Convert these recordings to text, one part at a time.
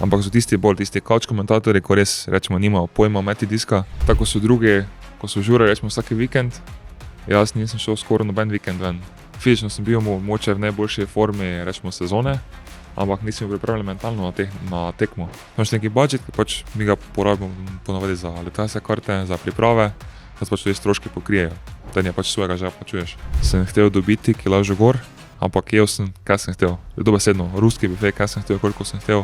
Ampak so tisti couch komentatorji, ko res, rečemo, nimajo pojma o meti diska. Tako so drugi, ko so žurali, rečemo, vsaki vikend. Jaz nisem šel skoraj noben vikend ven. Fizično sem bil mogoče v najboljši formi, rečemo, sezone, ampak nisem bil pripravljen mentalno na tekmo. Imam še neki budget, ki pač mi ga porabimo ponavadi za letalske karte, za priprave, da se pač tudi stroški pokrijejo. Da je pač svojega žepa plačuješ. Sem hotel dobiti kilažo gor, ampak jel sem, kaj sem hotel. Dobesedno, ruski bifej, kaj sem hotel, koliko sem hotel.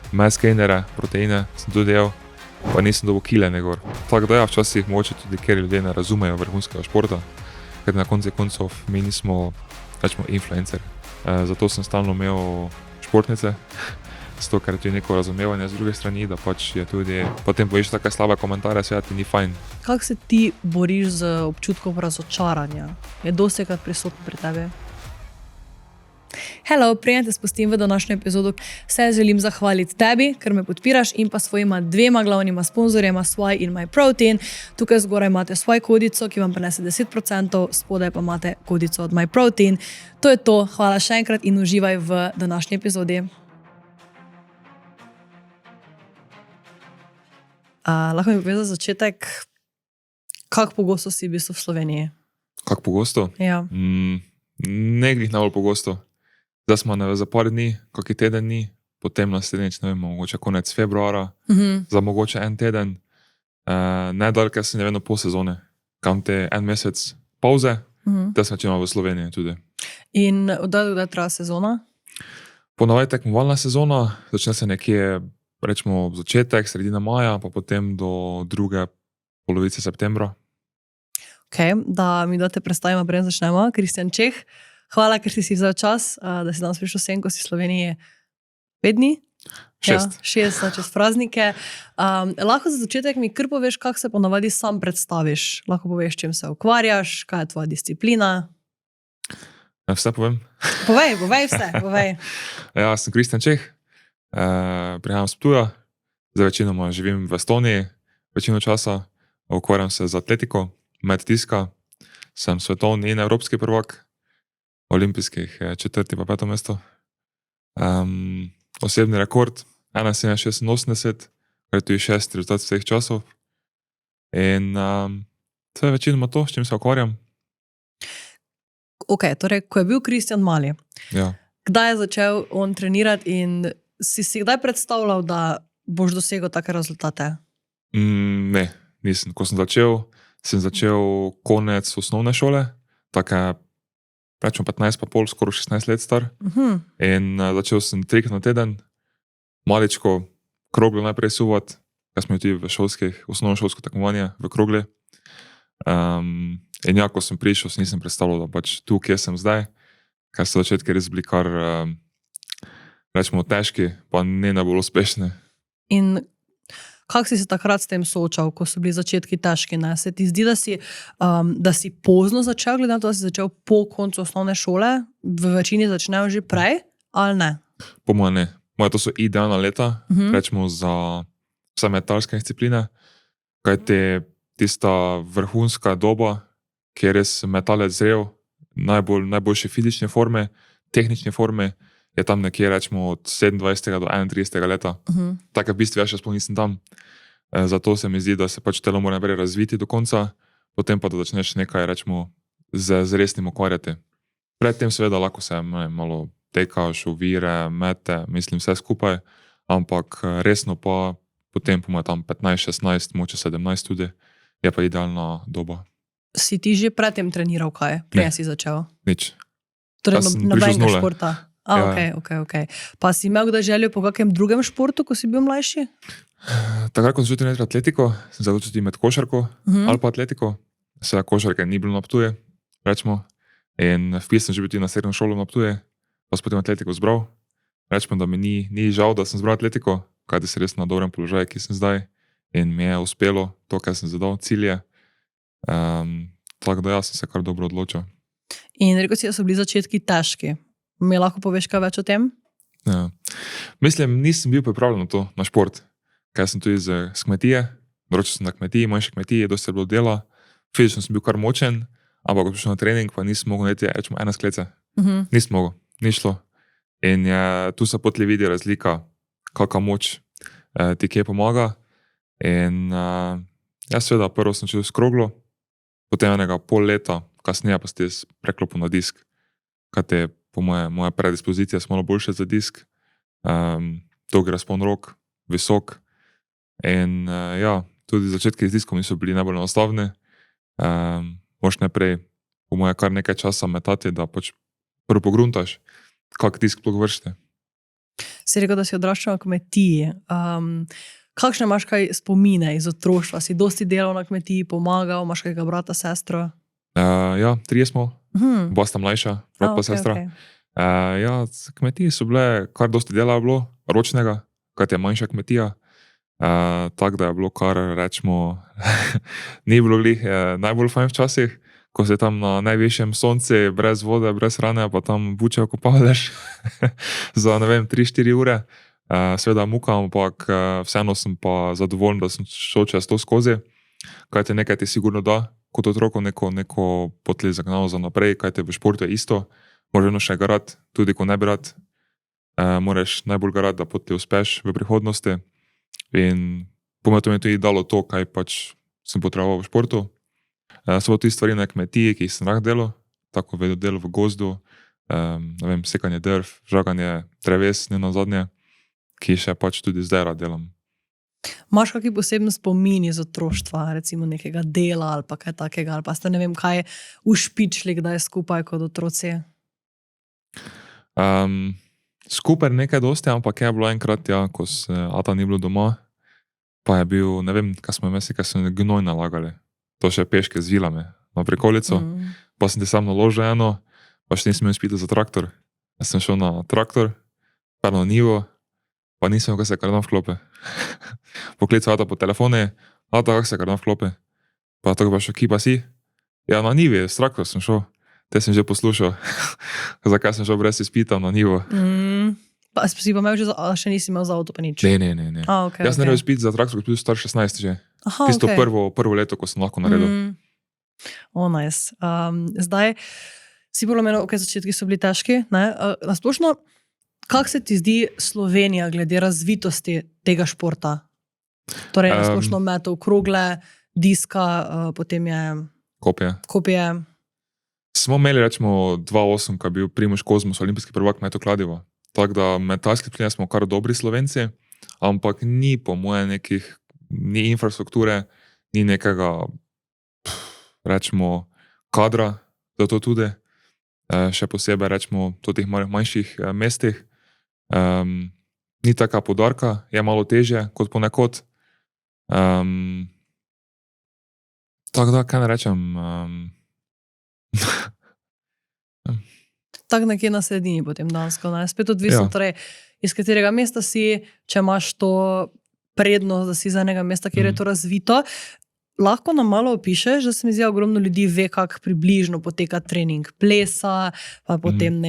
Mes gainere, proteine sem tudi jel, pa nisem dobil kilene gor. Tako da ja, včasih mogoče tudi, ker ljudje ne razumejo vrhunskega športa, ker na koncu koncev mi nismo, rečemo, influencer. Zato sem stalno imel športnice, zato ker je tudi neko razumevanje z druge strani, da pač je tudi, potem poviš take slabe komentarje, sve ti ni fajn. Kako se ti boriš z občutkom razočaranja? Je dostikrat prisoten pri tebi? Hello, preden te spustim v današnjo epizodo, se želim zahvaliti tebi, ker me podpiraš in pa svojima 2 glavnima sponzorjema, Swai in MyProtein. Tukaj zgoraj imate Swai kodico, ki vam prinese 10%, spodaj pa imate kodico od MyProtein. To je to, hvala še enkrat in uživaj v današnji epizodi. Lahko mi poveš za začetek, kako pogosto si v Sloveniji? Kako pogosto? Ja. Ne glih najbolj pogosto. Zdaj smo za par dni, kakšen teden dni, potem naslednjič, ne vem, mogoče konec februara, za mogoče en teden. Najdalj, ker sem ne vedno po sezone, kam te en mesec pauze, da sem večino v Sloveniji tudi. In kdaj traja sezona? Ponavadi tekmovalna sezona, začne se nekje, rečemo, začetek, sredina maja, pa potem do druge polovice septembra. Ok, da mi te predstavimo, preden začnemo. Kristjan Čeh, hvala, ker si vzel čas, da si danes prišel sem, ko si v Sloveniji 5 dni. 6. Ja, 6 čez praznike. Lahko za začetek mi kar poveš, kako se ponavadi sam predstaviš. Lahko poveš, čem se ukvarjaš, kaj je tvoja disciplina. Vse povem? Povej vse, povej. Ja, sem Kristjan Čeh, prihajam z Ptuja, zdaj večinoma živim v Estoniji, večino časa ukvarjam se z atletiko, med diska, sem svetovni in evropski prvak, olimpijskih 4. pa 5. mesto. Osebni rekord 1,86, kar je tudi 6. rezultat vseh časov. In to je večinoma to, s čim se ukvarjam. Ok, torej, ko je bil Kristjan mali, Ja. kdaj je začel on trenirati in si kdaj predstavljal, da boš dosegel take rezultate? Ne, nisem. Ko sem začel konec osnovne šole, tako rečemo 15 pa pol, skoro 16 let star. In začel sem 3 na teden, maličko krogle najprej suvati, kaj smo tudi v osnovnošolsko tekmovanje v krogli. In ja, ko sem prišel, si nisem predstavljal, da pač tu, kje sem zdaj, ker so začetki res bili kar, rečemo, težki, pa ne najbolj uspešni. In kako si se takrat s tem soočal, ko so bili začetki težki? Ne? Se ti zdi, da si pozno začel, glede na to, da si začel po koncu osnovne šole, v večini začnejo že prej, ali ne? Po mojem ne. Moje to so idealna leta, rečemo, za vse metalske discipline, kajti tista vrhunska doba, ki je res metalec zrel, najboljše fizične forme, tehnične forme, je tam nekje, rečemo, od 27. do 31. leta. Tako v bistvu jaz še sploh nisem tam. Zato se mi zdi, da se pač telo mora najprej razviti do konca, potem pa da začneš nekaj, rečemo, z resnim ukvarjati. Predtem seveda lahko se malo tekaš, ovire, mete, mislim vse skupaj, ampak resno pa potem po tam 15, 16, moče 17 tudi, je pa idealna doba. Si ti že predtem treniral kaj? Prej si začel? Nič. Torej, Jaz sem prišel z nobenega nule. športa? Ja. Ok. Pa si imel kdaj željo po kakem drugem športu, ko si bil mlajši? Takrat, ko sem začel trenirati atletiko, sem začel tudi med košarko ali pa atletiko. Seveda košarke ni bilo na Ptuju, rečemo. In vpis sem že bil tudi na srednjo šolo na Ptuju, pa sem potem atletiko zbral. Rečemo, da mi ni žal, da sem zbral atletiko, kajti sem res na dobrem položaju, ki sem zdaj. In mi je uspelo to, kar sem zadal, cilje. Tako da jaz sem se kar dobro odločil. In rekel si, da so bili začetki težki. Mi lahko poveš kaj več o tem? Ja. Mislim, nisem bil pripravljen na to, na šport. Kaj sem tudi z kmetije, naročil sem na kmetiji, manjši kmetiji, dosti je bilo dela. Fizično sem bil kar močen, ampak ko prišel na trening, pa nisem mogel neti, rečemo, ena sklece. Nisem mogel, ni šlo. In tu se potlej vidi razlika, kakva moč ti kje pomaga. In jaz seveda prvo sem čutil s kroglo, potem enega pol leta, kasneje pa ste preklopil na disk, kaj te po moje predispozicije so malo boljše za disk, dolgi razpon rok, visok in ja, tudi začetki z diskom niso bili najbolj enostavni. Moš najprej po moje kar nekaj časa metati, da pač prvo pogruntaš, kak disk sploh vršite. Si rekel, da si odraščal na kmetiji. Kakšne imaš kaj spomine iz otroštva? Si dosti delal na kmetiji, pomagal, imaš kakega brata, sestro? Ja, 3 smo, oba sta mlajša, brat pa sestra. Ja, kmetiji so bile, kar dosti dela je bilo, ročnega, kaj je manjša kmetija. Tako da je bilo kar, rečemo, ni bilo glih najbolj fajn včasih, ko se tam na najvišjem sonci, brez vode, brez hrane, pa tam buče okopavljaš za, ne vem, 3-4 ure. Seveda muka, ampak vseeno sem pa zadovoljen, da sem šel čez to skozi. Kaj te nekaj ti sigurno da, kot otroko neko potli zagnalo za naprej, kaj te v športu je isto. Moraš vedno še garati, tudi ko ne bi rad. Moraš najbolj garati, da potli uspeš v prihodnosti. In po mojem to mi je tudi dalo to, kaj pač sem potreboval v športu. So tudi stvari na kmetiji, ki jih sem rad delal, tako vedno delal v gozdu, ne vem, sekanje drv, žaganje dreves, ne nazadnje, ki še pač tudi zdaj rad delam. Imaš kakšen poseben spomin iz otroštva, recimo nekega dela ali pa kaj takega, ali pa ste ne vem kaj ušpičili, kdaj skupaj kot otroci? Skupaj nekaj dosti, ampak je bilo enkrat, ja, ko se ata ni bilo doma, pa je bil, ne vem, kaj smo mesli, kaj so gnoj nalagali. To še peške z vilami na prikolico. Pa sem ti sam naložil eno, pa še nisem imel izpita za traktor. Jaz sem šel na traktor, pa na nivo, pa nisem imel, kaj se kardan vklope. Poklical ata po telefone, ata, kak se kardan vklope. Pa tako pa šel, ki pa si? Ja, na nivi, s traktor sem šel. Te sem že poslušal, zakaj sem šel brez izpita na nivo. Pa si pa imel že, še nisi imel za avto pa nič? Ne. Okay, jaz sem naredil izpit za traktor, ko sem bil star 16 že. Tisto prvo leto, ko sem lahko naredil. Nice. Zdaj, si bolj omenil, začetki so bili težki, ne? Nasplošno, kak se ti zdi Slovenija glede razvitosti tega športa? Torej, nasplošno metov, krogle, diska, potem je kopje. Smo imeli, rečemo, 2-8, ko je bil Primož Kozmus, olimpijski prvak meto kladivo. Tako da metalski pline smo kar dobri Slovenci, ampak ni po moje ni infrastrukture, ni nekega, rečemo, kadra za to tudi. Še posebej, rečemo, v teh manjših mestih. Ni taka poudarka, je malo težje kot ponekod. Tako da, kaj ne rečem... Tak nekje na sredini potem dansko, ne? Spet odvisno, torej, iz katerega mesta si, če imaš to prednost, da si iz enega mesta, kjer je to razvito. Lahko nam malo opišeš, da se mi zdi, ogromno ljudi ve, kak približno poteka trening plesa, pa potem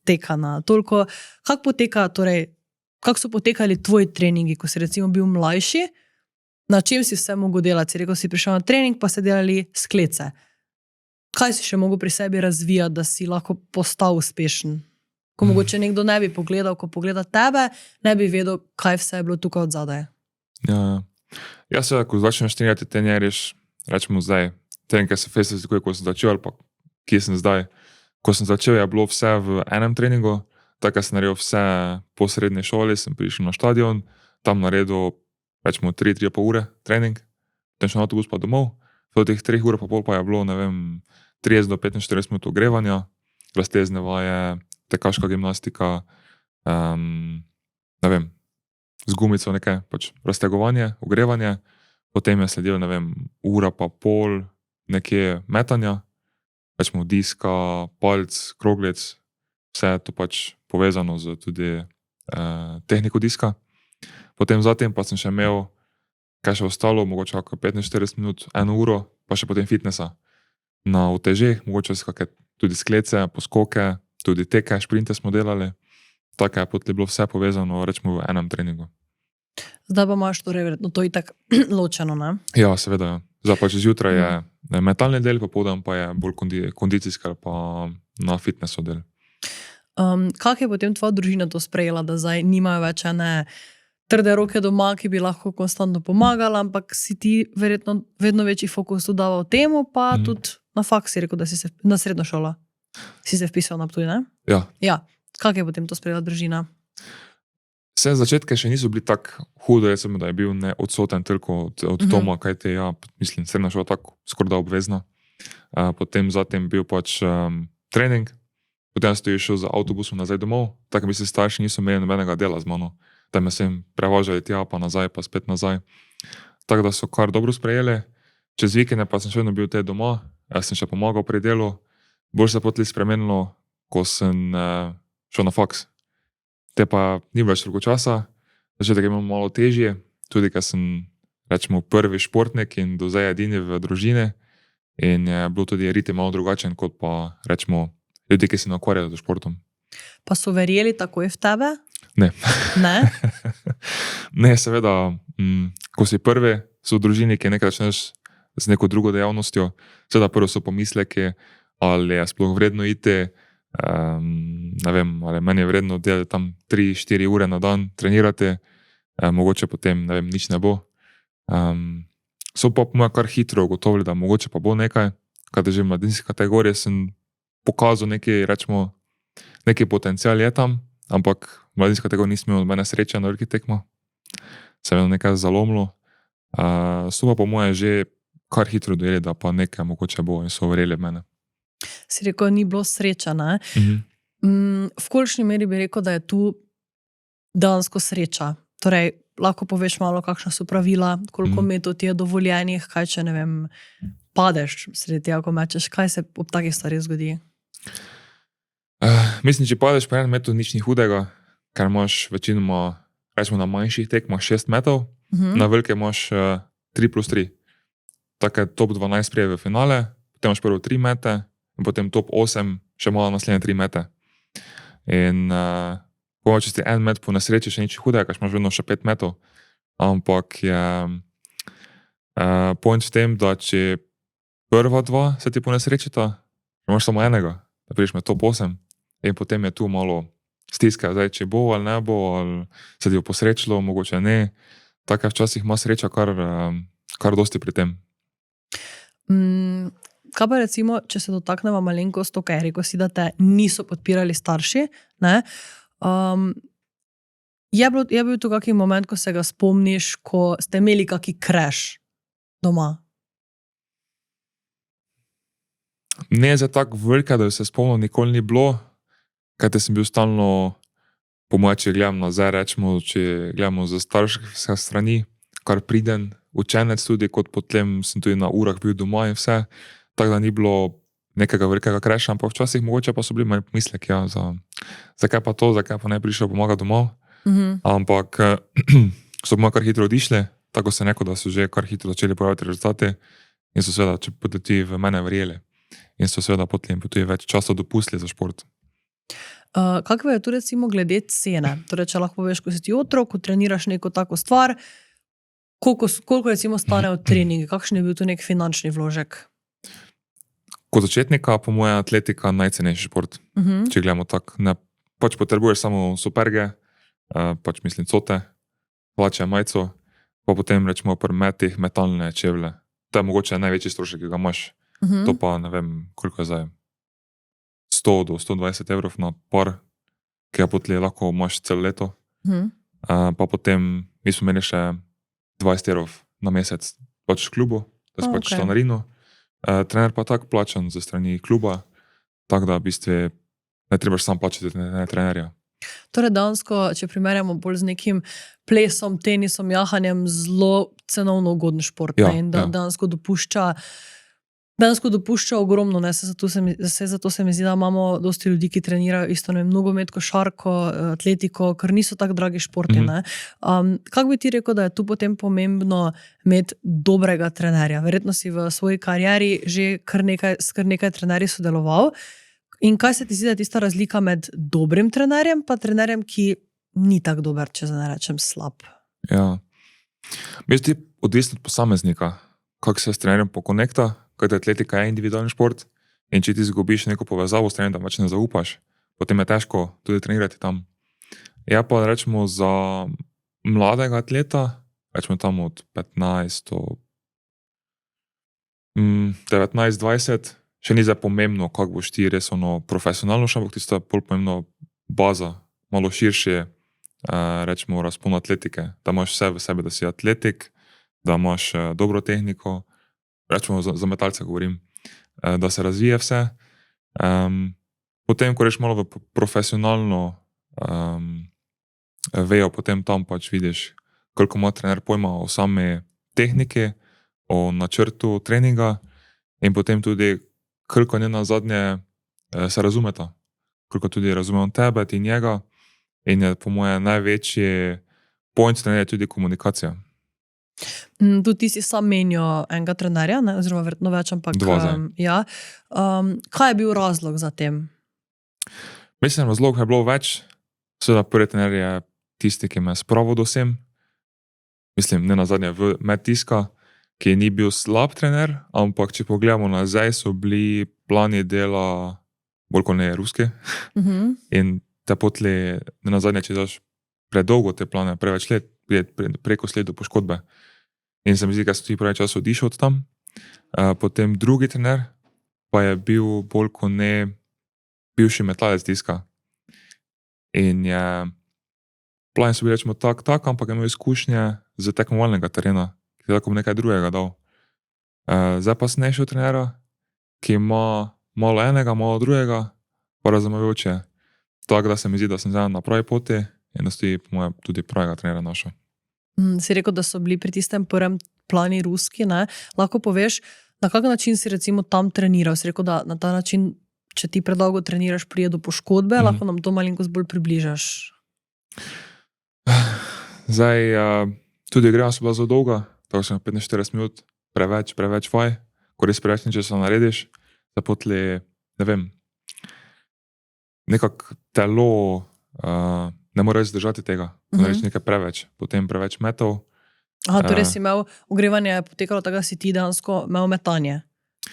teka na toliko. Kak so potekali tvoji treningi, ko si recimo bil mlajši? Na čem si vse mogel delati? Si rekel, si prišel na trening, pa ste delali sklece. Kaj si še mogel pri sebi razvijati, da si lahko postal uspešen? Ko mogoče nekdo ne bi pogledal, ko pogleda tebe, ne bi vedel, kaj vse je bilo tukaj od zadaj. Ja. Jaz se, ko začneš trenirati, te njeriš, rečemo zdaj, trening, kaj se festi tako, ko sem začel, ali pa kje sem zdaj. Ko sem začel, je bilo vse v enem treningu, tako sem naredil vse po srednji šoli, sem prišel na štadion, tam naredil, rečemo, 3-3,5 ure trening, potem šel na avtobus pa domov, v teh 3 ure pa pol pa je bilo, ne vem, 30 do 45 minut ogrevanja, raztezne vaje, tekaška gimnastika, ne vem, z gumico nekaj, pač raztegovanje, ogrevanje, potem je sledil, ne vem, ura pa pol nekje metanja, rečemo diska, palc, kroglic, vse je to pač povezano z tudi tehniko diska. Potem zatem pa sem še imel, kaj še ostalo, mogoče 45 minut, 1 uro, pa še potem fitnessa. Na utežeh, mogoče se kakšne tudi sklece, poskoke, tudi teke, šprinte smo delali. Tako je potem bilo vse povezano, rečemo, v enem treningu. Zdaj pa imaš torej verjetno to itak ločeno, ne? Ja, seveda. Zdaj pač zjutraj je metalni del, popoldan pa je bolj kondicijski pa na fitnessu del. Kako je potem tvoja družina to sprejela, da zdaj nimajo več ene trde roke doma, ki bi lahko konstantno pomagala, ampak si ti verjetno vedno večji fokus dodaval temu, pa tudi na faks si rekel, da si se na srednjo šolo. Si se vpisal na Ptuj, ne? Ja. Ja. Kako je potem to sprejela družina? Vse začetke še niso bili tako hudo, recimo, da je bil odsoten toliko od doma, kajte mislim, srednja šola tako skoraj da obvezna. Potem zatem bil pač trening, potem sem šel z avtobusom nazaj domov, tako bi se starši niso imeli nobenega dela z mano, da me sem prevažali tja, pa nazaj, pa spet nazaj. Tako da so kar dobro sprejeli. Čez vikende pa sem še vedno bil te doma, jaz sem še pomagal pri delu, bolj se potli spremenilo, ko sem šel na faks. Te pa ni več toliko časa, začetek imam malo težje, tudi ker sem, rečemo, prvi športnik in do zdaj edini v družini in je bilo tudi ritem malo drugačen, kot pa, rečemo, ljudi, ki se ne ukvarjajo z športom. Pa so verjeli takoj v tebe? Ne. Ne? Ne, seveda, ko si prvi, so v družini, ki nekaj začneš z neko drugo dejavnostjo, seveda prvo so pomisleki, ali je sploh vredno iti, ne vem, ali meni je vredno delati tam 3-4 ure na dan, trenirati, mogoče potem, ne vem, nič ne bo. So pa po moje kar hitro ugotovili, da mogoče pa bo nekaj, kad že v mladinski kategoriji sem pokazal neki, rečemo, neki potencial je tam, ampak v mladinski kategoriji nisem imel nobene sreče na veliki tekmo, se je nekaj zalomilo. So pa po moje že kar hitro dojeli, da pa nekaj mogoče bo in so verjeli v mene. Si rekel, ni bilo sreča, ne? V kolikšni meri bi rekel, da je tu dejansko sreča? Torej, lahko poveš malo, kakšna so pravila, koliko metod je dovoljenih, kaj če, ne vem, padeš sredi tega, ko mečeš, kaj se ob takih stvarih zgodi? Mislim, če padeš po en metod, nič ni hudega, ker imaš večinoma, rečemo na manjših tekmah 6 metov, na velike imaš 3+3. Tako je top 12 prije v finale, potem imaš prvo 3 mete, in potem top 8 še malo naslednje 3 mete. In če ti en met po nesreči še nič hudega, ker imaš vedno še 5 metov, ampak je point v tem, da če prva 2 se ti po nesrečita, imaš samo enega, da prideš med top 8 in potem je tu malo stiska, zdaj, če bo ali ne bo, ali se ti bo posrečilo, mogoče ne. Tako je včasih ima sreča kar dosti pri tem. Kaj pa recimo, če se dotaknemo malenkost, okay, rekel si, da te niso podpirali starši, ne? Je bil tu kakšen moment, ko se ga spomniš, ko ste imeli kakšen crash doma? Ne je tako velika, da bi se spomnil, nikoli ni bilo, kajte sem bil stalno, po moje, če gledam nazaj, rečemo, če gledamo za starševske strani, kar priden učenec tudi, kot potem sem tudi na urah bil doma in vse, tako da ni bilo nekega velikega crasha, ampak včasih mogoče pa so bili manj pomisleki, zakaj pa to, zakaj pa ne prišel pomagati domov, ampak so moje kar hitro odišli, tako se neko, da so že kar hitro začeli pojaviti rezultati in so seveda, če tudi v mene verjeli in so seveda potem tudi več časa dopustili za šport. Kako je tu recimo glede cene? Torej, če lahko poveš, ko si ti otrok, ko treniraš neko tako stvar, koliko recimo stane od treninga, kakšen je bil tu nek finančni vložek? Kot začetnika, po moje, atletika najcenejši šport. Če gledamo tako, ne, pač potrebuješ samo superge, pač mislim cote, hlače, majico, pa potem rečemo pri metih metalne čevlje. To je mogoče največji strošek, ki ga imaš. To pa ne vem, koliko je zdaj. 100 do 120 evrov na par, ki ga potlej lahko imaš celo leto. Pa potem mi smo imeli še 20 evrov na mesec pač v klubu, da si pač članarino. Trener pa tako plačan ze strani kluba, tako da v bistvu ne trebaš sam plačati trenerja. Torej dansko, če primerjamo bolj z nekim plesom, tenisom, jahanjem, zelo cenovno ugoden šport. In dansko dopušča ogromno, ne, zato se mi zdi, da imamo dosti ljudi, ki trenirajo isto, ne, nogomet, košarko, atletiko, ker niso tako dragi športi. Kako bi ti rekel, da je tu potem pomembno imeti dobrega trenerja? Verjetno si v svoji karieri že kar nekaj trenerji sodeloval. In kaj se ti zdi, da je tista razlika med dobrim trenerjem pa trenerjem, ki ni tako dober, če se ne rečem slab? Ja. Mislim, odvisno od posameznika, kako se s trenerjem pokonekta, kajti atletika je individualni šport in če ti zgubiš neko povezavo s trenerjem, da več ne zaupaš, potem je težko tudi trenirati tam. Ja pa rečemo za mladega atleta, rečemo tam od 15 do 19-20, še ni zdaj pomembno, kako boš ti res profesionalno šel, ampak tista bolj pomembna baza, malo širše, rečemo, razpon atletike, da imaš vse v sebi, da si atletik, da imaš dobro tehniko, rečemo za metalce govorim, da se razvije vse. Potem, ko reš malo v profesionalno vejo, potem tam pač vidiš, koliko ima trener pojma o sami tehniki, o načrtu treninga in potem tudi, koliko ne nazadnje se razumeta, koliko tudi razumem tebe, ti njega in je po moje največji point trenerja tudi komunikacija. Tudi ti si sam menil enega trenerja, ne? Oziroma verjetno več, ampak ja. Kaj je bil razlog za tem? Mislim, razlog je bilo več. Seveda prvi trener je tisti, ki me spravil do sem. Mislim, ne nazadnje v Medtiska, ki ni bil slab trener, ampak če pogledamo nazaj, so bili plani dela bolj kot ne ruski. In te potli, ne nazadnje, če daš predolgo te plane, preveč let, preko sledu poškodbe. In se mi zdi, da so ti pravi čas odišel od tam. Potem drugi trener pa je bil bolj kot ne bivši metalec Diska. In je, plani so bili rečemo tak, ampak je imel izkušnje z tekmovalnega terena, ki je tako nekaj drugega dal. Zdaj pa sem nešel trenera, ki ima malo enega, malo drugega, pa razumevajoče. Tako da se mi zdi, da sem zdaj na pravi poti in da si po mojem tudi pravega trenera našel. Si rekel, da so bili pri tistem prvem plani ruski, ne? Lahko poveš, na kak način si recimo tam treniral? Si rekel, da na ta način, če ti predolgo treniraš, prije do poškodbe, lahko nam to malenkost bolj približaš? Zdaj, tudi igrama so bila zelo dolga, tako sem 45 minut, preveč vaj, ko res preveč ničesa narediš, zapotli, ne vem, nekak telo ne more zdržati tega, ko narediš nekaj preveč, potem preveč metov. Torej si imel ogrevanje, potekalo tako, da si ti dejansko imel metanje.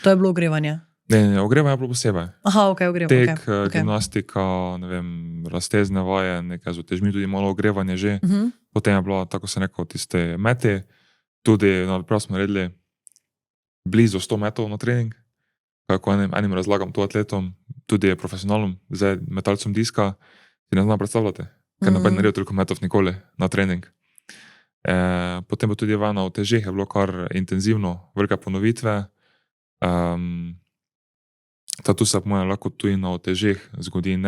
To je bilo ogrevanje? Ne, ogrevanje je bilo posebej. Ogrevanje. Tek, gimnastika, ne vem, raztezne vaje, nekaj z utežmi, tudi malo ogrevanje že. Potem je bilo, tako se rekel, tiste meti, tudi prav smo naredili blizu 100 metov na trening, kako enim razlagam to atletom, tudi profesionalnom, zdaj metalcem Diska, si ne znam predstavljati, ker noben naredil toliko metov nikoli na trening. Potem pa tudi na utežih je bilo kar intenzivno, velike ponovitve. Tu se po mojem lahko tudi na utežih zgodi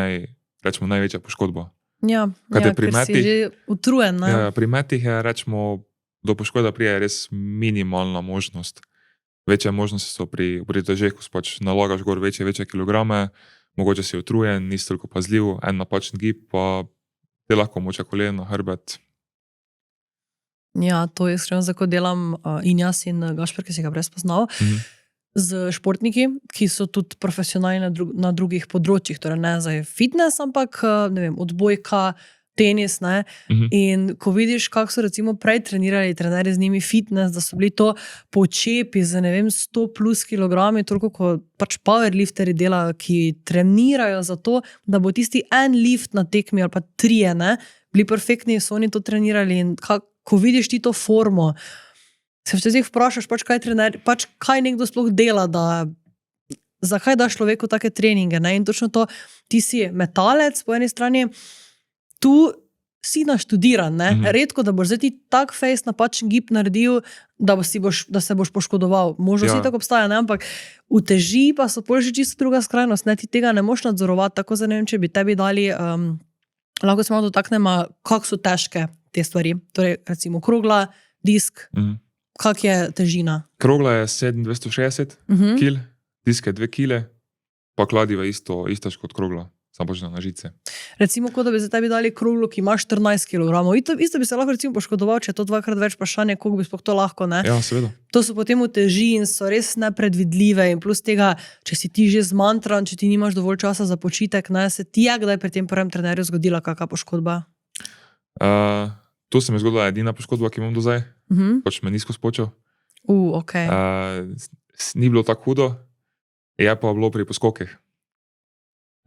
rečemo največja poškodba. Ker si že utrujen. Pri metih je, rečemo, do poškodbe prije res minimalna možnost. Večje možnosti so pri utežih, ko pač nalagaš gor večje kilograme, mogoče si utrujen, nisi toliko pazljiv, en napačen gib, pa te lahko moče koleno, hrbet. To je iskreno, zato delam in jaz in Gašper, ki si ga prej spoznal, z športniki, ki so tudi profesionalni na drugih področjih, torej ne za fitness, ampak ne vem, odbojka, tenis, ne. In ko vidiš, kako so recimo prej trenirali trenerji z njimi fitness, da so bili to počepi z ne vem 100 plus kilogrami, toliko kot pač powerlifteri delajo, ki trenirajo za to, da bo tisti en lift na tekmi ali pa 3, ne, bili perfektni, so oni to trenirali in ko vidiš ti to formo, se včasih vprašaš, kaj nekdo sploh dela, zakaj daš človeku take treninge, ne? In točno to, ti si metalec po eni strani, tu si naštudiran, ne? Redko, da boš zdaj ti tak fejst napačen gib naredil, da se boš poškodoval. Možno si tako obstaja, ne? Ampak uteži pa so pol že čisto druga skrajnost, ne? Ti tega ne moš nadzorovati, tako za ne vem, če bi tebi dali, lahko se malo dotaknemo, kako so težke te stvari. Torej, recimo krogla, disk, kak je težina? Krogla je 7,260 kil, disk je 2 kile, pa kladiva istaš kot krogla, samo počne na žice. Recimo, kot da bi za tebi dali kroglo, ki ima 14 kilogramov. Isto bi se lahko recimo poškodoval, če je to dvakrat več vprašanje, koliko bi sploh to lahko, ne? Ja, seveda. To so potem uteži in so res nepredvidljive in plus tega, če si ti že zmantran, če ti nimaš dovolj časa za počitek, ne, se ti je kdaj pri tem prvem trenerju zgodila kakšna poškodba? To se mi je zgodila edina poškodba, ki imam do zdaj. Pač me nizko spočil. Ni bilo tako hudo, je pa bilo pri poskokih.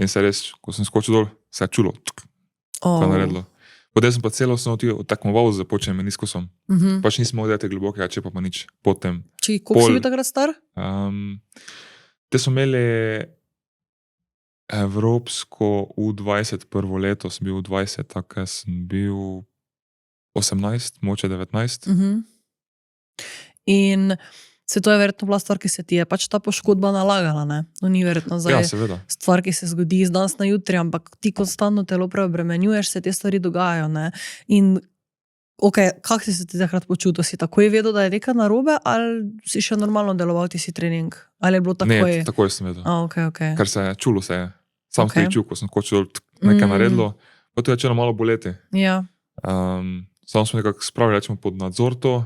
In se res, ko sem skočil dol, se je čulo, kaj naredilo. Potem sem pa celostno tekmoval z počnim meniskusom. Pač nisem imel te globokega čepa, pa nič potem. Koliko si bil takrat star? Te so imeli evropsko U20 prvo leto, sem bil U20, tako sem bil 18, moče 19. In se to je verjetno bila stvar, ki se ti je pač ta poškodba nalagala, ne? No, ni verjetno zdaj seveda. stvar, ki se zgodi iz danes na jutri, ampak ti konstantno telo preobremenjuješ, se te stvari dogajajo, ne? In kako si se ti takrat počutil? Si takoj vedel, da je nekaj narobe, ali si še normalno deloval ti si trening? Ali je bilo takoj? Ne, takoj sem vedel. Okay. Ker čulo se je. Sam sem čul, ko sem hočel nekaj naredilo, pa to je začelo malo boleti. Ja. Sam smo nekako spravili, rečemo, pod nadzor to,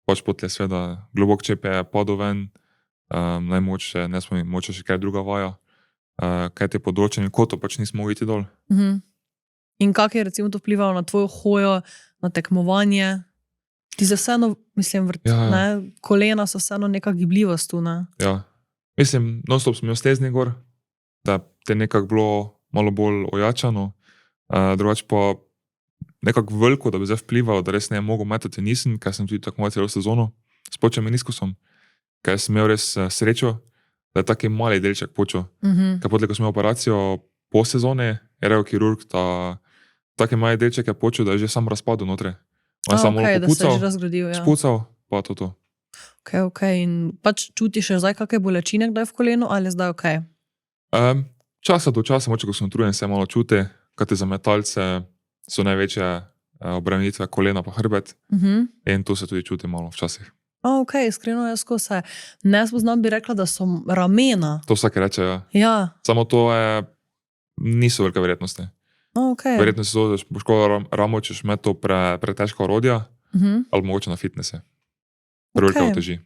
pač potlej seveda globok čep je padel ven, najmoče, ne smo moče še kaj druga vaja, kaj te področje, kot to pač nismo mogli iti dol. In kako je recimo to vplivalo na tvojo hojo, na tekmovanje? Ti se vseeno, mislim, ne? Kolena so vseeno neka gibljivost tu, ne? Ja, mislim, non-stop sem imel stezni gor, da te nekako bilo malo bolj ojačano, drugače pa nekako veliko, da bi zdaj vplivalo, da res ne mogel metati nisem, ker sem tudi tako malo celo sezono s počem meniskusom, ker sem imel res srečo, da je taki mali delček počel. Ker potlej, ko sem imel operacijo po sezone, je rekel kirurg, da taki mali delček je počel, da je že sam razpadel notre. On je samo malo popucal, spucal, pa to. Ok. In pač čutiš še zdaj kakšne bolečine kdaj v kolenu, ali je zdaj ok? Časa do časa, moče, ko sem utrujen, se malo čuti, kaj te za metalce so največje obremenitve kolena pa hrbet in to se tudi čuti malo včasih. Ok, iskreno jaz, ko se ne spoznam, bi rekla, da so ramena. To vsake reče, ja. Ja. Samo to niso velike verjetnosti. Okay. Verjetno si to, da boš ramo, češ imeti to pretežka orodja, ali mogoče na fitnesse. Prevelika oteži.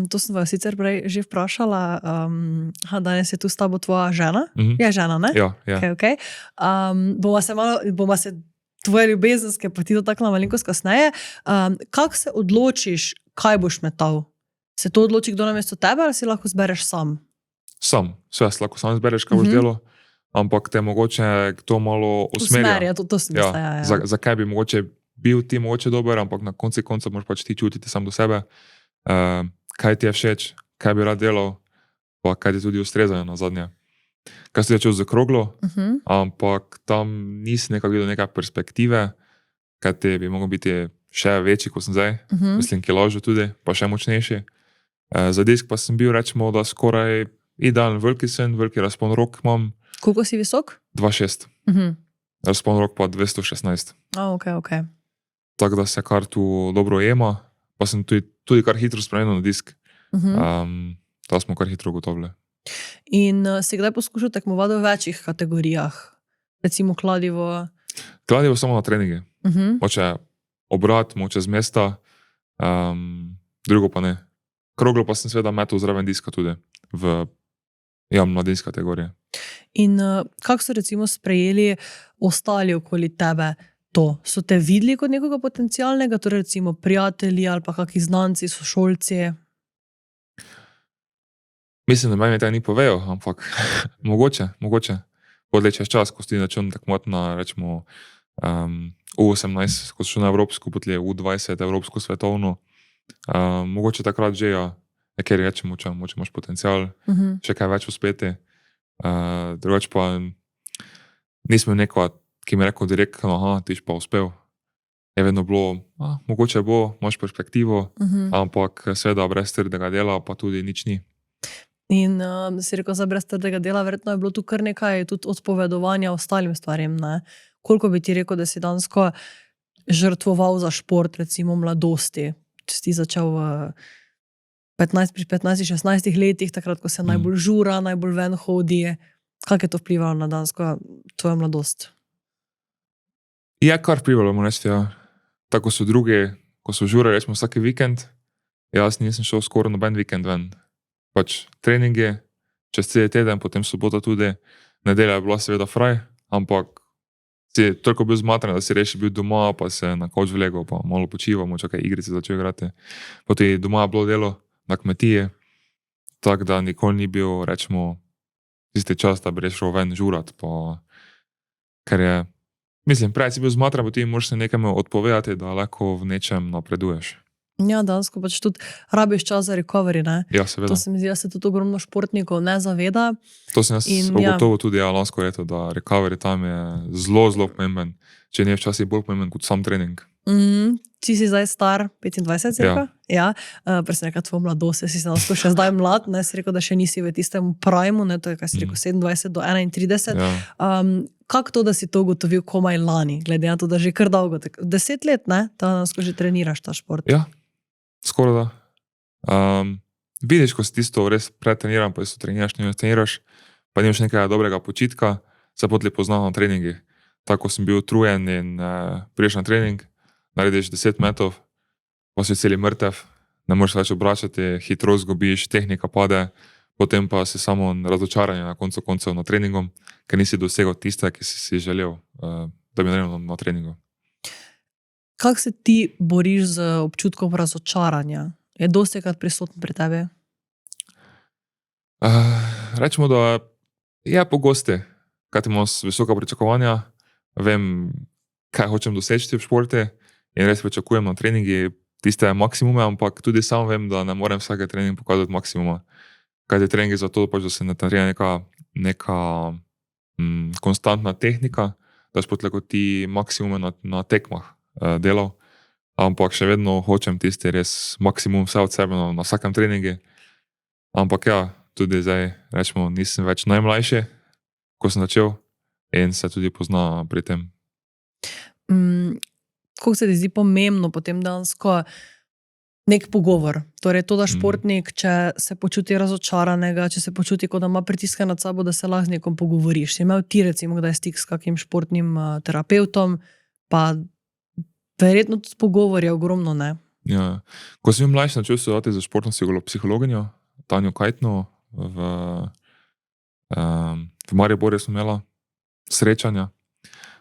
To sem vas sicer prej že vprašala, danes je tu s tabo tvoja žena? Je žena, ne? Ja. Okay. Bova se tvoje ljubezenske poti dotaknila malenkost kasneje. Kako se odločiš, kaj boš metal? Se to odloči kdo namesto tebe, ali si lahko zbereš sam? Sam. Vse lahko sam zbereš, kaj boš delo, ampak te mogoče kdo malo usmerja. To sem mislila, ja. Zakaj bi mogoče bil ti mogoče dober, ampak na koncu moraš pač ti čutiti sam do sebe, kaj ti je všeč, kaj bi rad delal, pa kaj ti tudi ustrezajo na zadnje. Kaj si začel z kroglo, ampak tam nisi nekako videl neka perspektive, kaj ti bi mogel biti še večji, kot sem zdaj, mislim, kilažo tudi, pa še močnejši. Za disk pa sem bil, rečemo, da skoraj idealen veliki sen, veliki razpon rok imam. Koliko si visok? 2,6. Razpon rok pa 216. Ok. Tako da se kar tu dobro jema, pa sem tudi kar hitro spremenil na disk. To smo kar hitro ugotovili. In si kdaj poskušal tekmovati v večjih kategorijah? Recimo kladivo? Kladivo samo na treningi. Moče obrat, moče z mesta, drugo pa ne. Kroglo pa sem seveda metal zraven diska tudi v mladinske kategorije. In kako so recimo sprejeli ostali okoli tebe to? So te videli kot nekoga potencialnega, torej recimo prijatelji ali pa kakšni znanci, sošolci? Mislim, da meni tega ni povejo, ampak mogoče. Podlej čez čas, ko si začel tekmovati na, rečemo, U18, ko si šel na evropsko, potlej U20, evropsko svetovno, mogoče takrat že, ker rečemo, če imaš potencial, še kaj več uspeti. Drugače pa nismo neko, ki mi je rekel direktno, ti pa uspel. Je vedno bilo, mogoče bo, imaš perspektivo, ampak seveda brez trdega dela pa tudi nič ni. In si rekel, za brez trdega dela, verjetno je bilo tu kar nekaj tudi odpovedovanja ostalim stvarem, ne? Koliko bi ti rekel, da si dansko žrtvoval za šport, recimo mladosti? Če si začel pri 15-16 letih, takrat, ko se najbolj žura, najbolj ven hodi, kako je to vplivalo na dansko tvojo mladost? Je kar vplivalo, moram reči, ja. Tako so drugi, ko so žure, rečemo vsaki vikend, jaz nisem šel skoraj noben vikend ven. Pač treningi, čez cel teden, potem sobota tudi, nedelja je bila seveda fraj, ampak si toliko bil zmatran, da si reši bil doma, pa se na kavč vlegel, pa malo počival, moče kaj igrice začel igrati. Potem doma je bilo delo na kmetiji, tako da nikoli ni bil, rečemo, tisti čas, da bi rešil ven žurat, pa ker je Mislim, prej si bil zmatran, pa ti moraš se nekemu odpovedati, da lahko v nečem napreduješ. Ja, dansko pač tudi rabiš čas za recovery, ne? Ja, seveda. To se mi zdi, da se tudi ogromno športnikov ne zaveda. To sem jaz ugotovil tudi lansko leto, da recovery tam je zelo, zelo pomemben. Če ne včasih bolj pomemben kot sam trening. Ti si zdaj star 25, cirka? Ja. Prej si rekel, tvoja mladost, si dansko še zdaj mlad, ne? Si rekel, da še nisi v tistem primu, ne? To je, kaj si rekel, 27 do 31. Ja. Kako to, da si to ugotovil komaj lani, glede na to, da že kar dolgo, 10 let, ne? Da dansko že treniraš ta šport. Ja, skoraj da. Vidiš, ko si tisto res pretreniran, pa si treniraš, pa nimaš nekega dobrega počitka, se potem poznam na treningih. Tako sem bil utrujen in priješ na trening, narediš 10 metov, pa si celi mrtev, ne moreš več obračati, hitro zgubiš, tehnika pade, potem pa si samo razočaranje na koncu koncev na treningu, ker nisi dosegel tiste, ki si želel, da bi naredil na treningu. Kako se ti boriš z občutkom razočaranja? Je dostikrat prisoten pri tebi? Rečemo, da je pogosti, kaj imam visoka pričakovanja, vem, kaj hočem doseči v športu in res pričakujem na treningi tiste maksimume, ampak tudi sam vem, da ne morem vsake trening pokazati maksimuma. Kaj je trening zato, pač, da se ne trenira neka konstantna tehnika, da potem lahko ti maksimume na tekmah delal, ampak še vedno hočem tisti res maksimum vse od sebe na vsakem treningu. Ampak ja, tudi zdaj, rečemo, nisem več najmlajši, ko sem začel in se tudi pozna pri tem. Kako se ti zdi pomembno potem dansko nek pogovor? Torej to, da športnik, če se počuti razočaranega, če se počuti, kot da ima pritiska nad sabo, da se lahko z nekom pogovoriš. Si imel ti recimo kdaj stik s kakim športnim terapeutom, pa verjetno tudi pogovor je ogromno, ne? Ja. Ko sem bil mlajši, načel sodelovati za športno psihologinjo, Tanjo Kajtno, v Mariboru sem imela srečanja.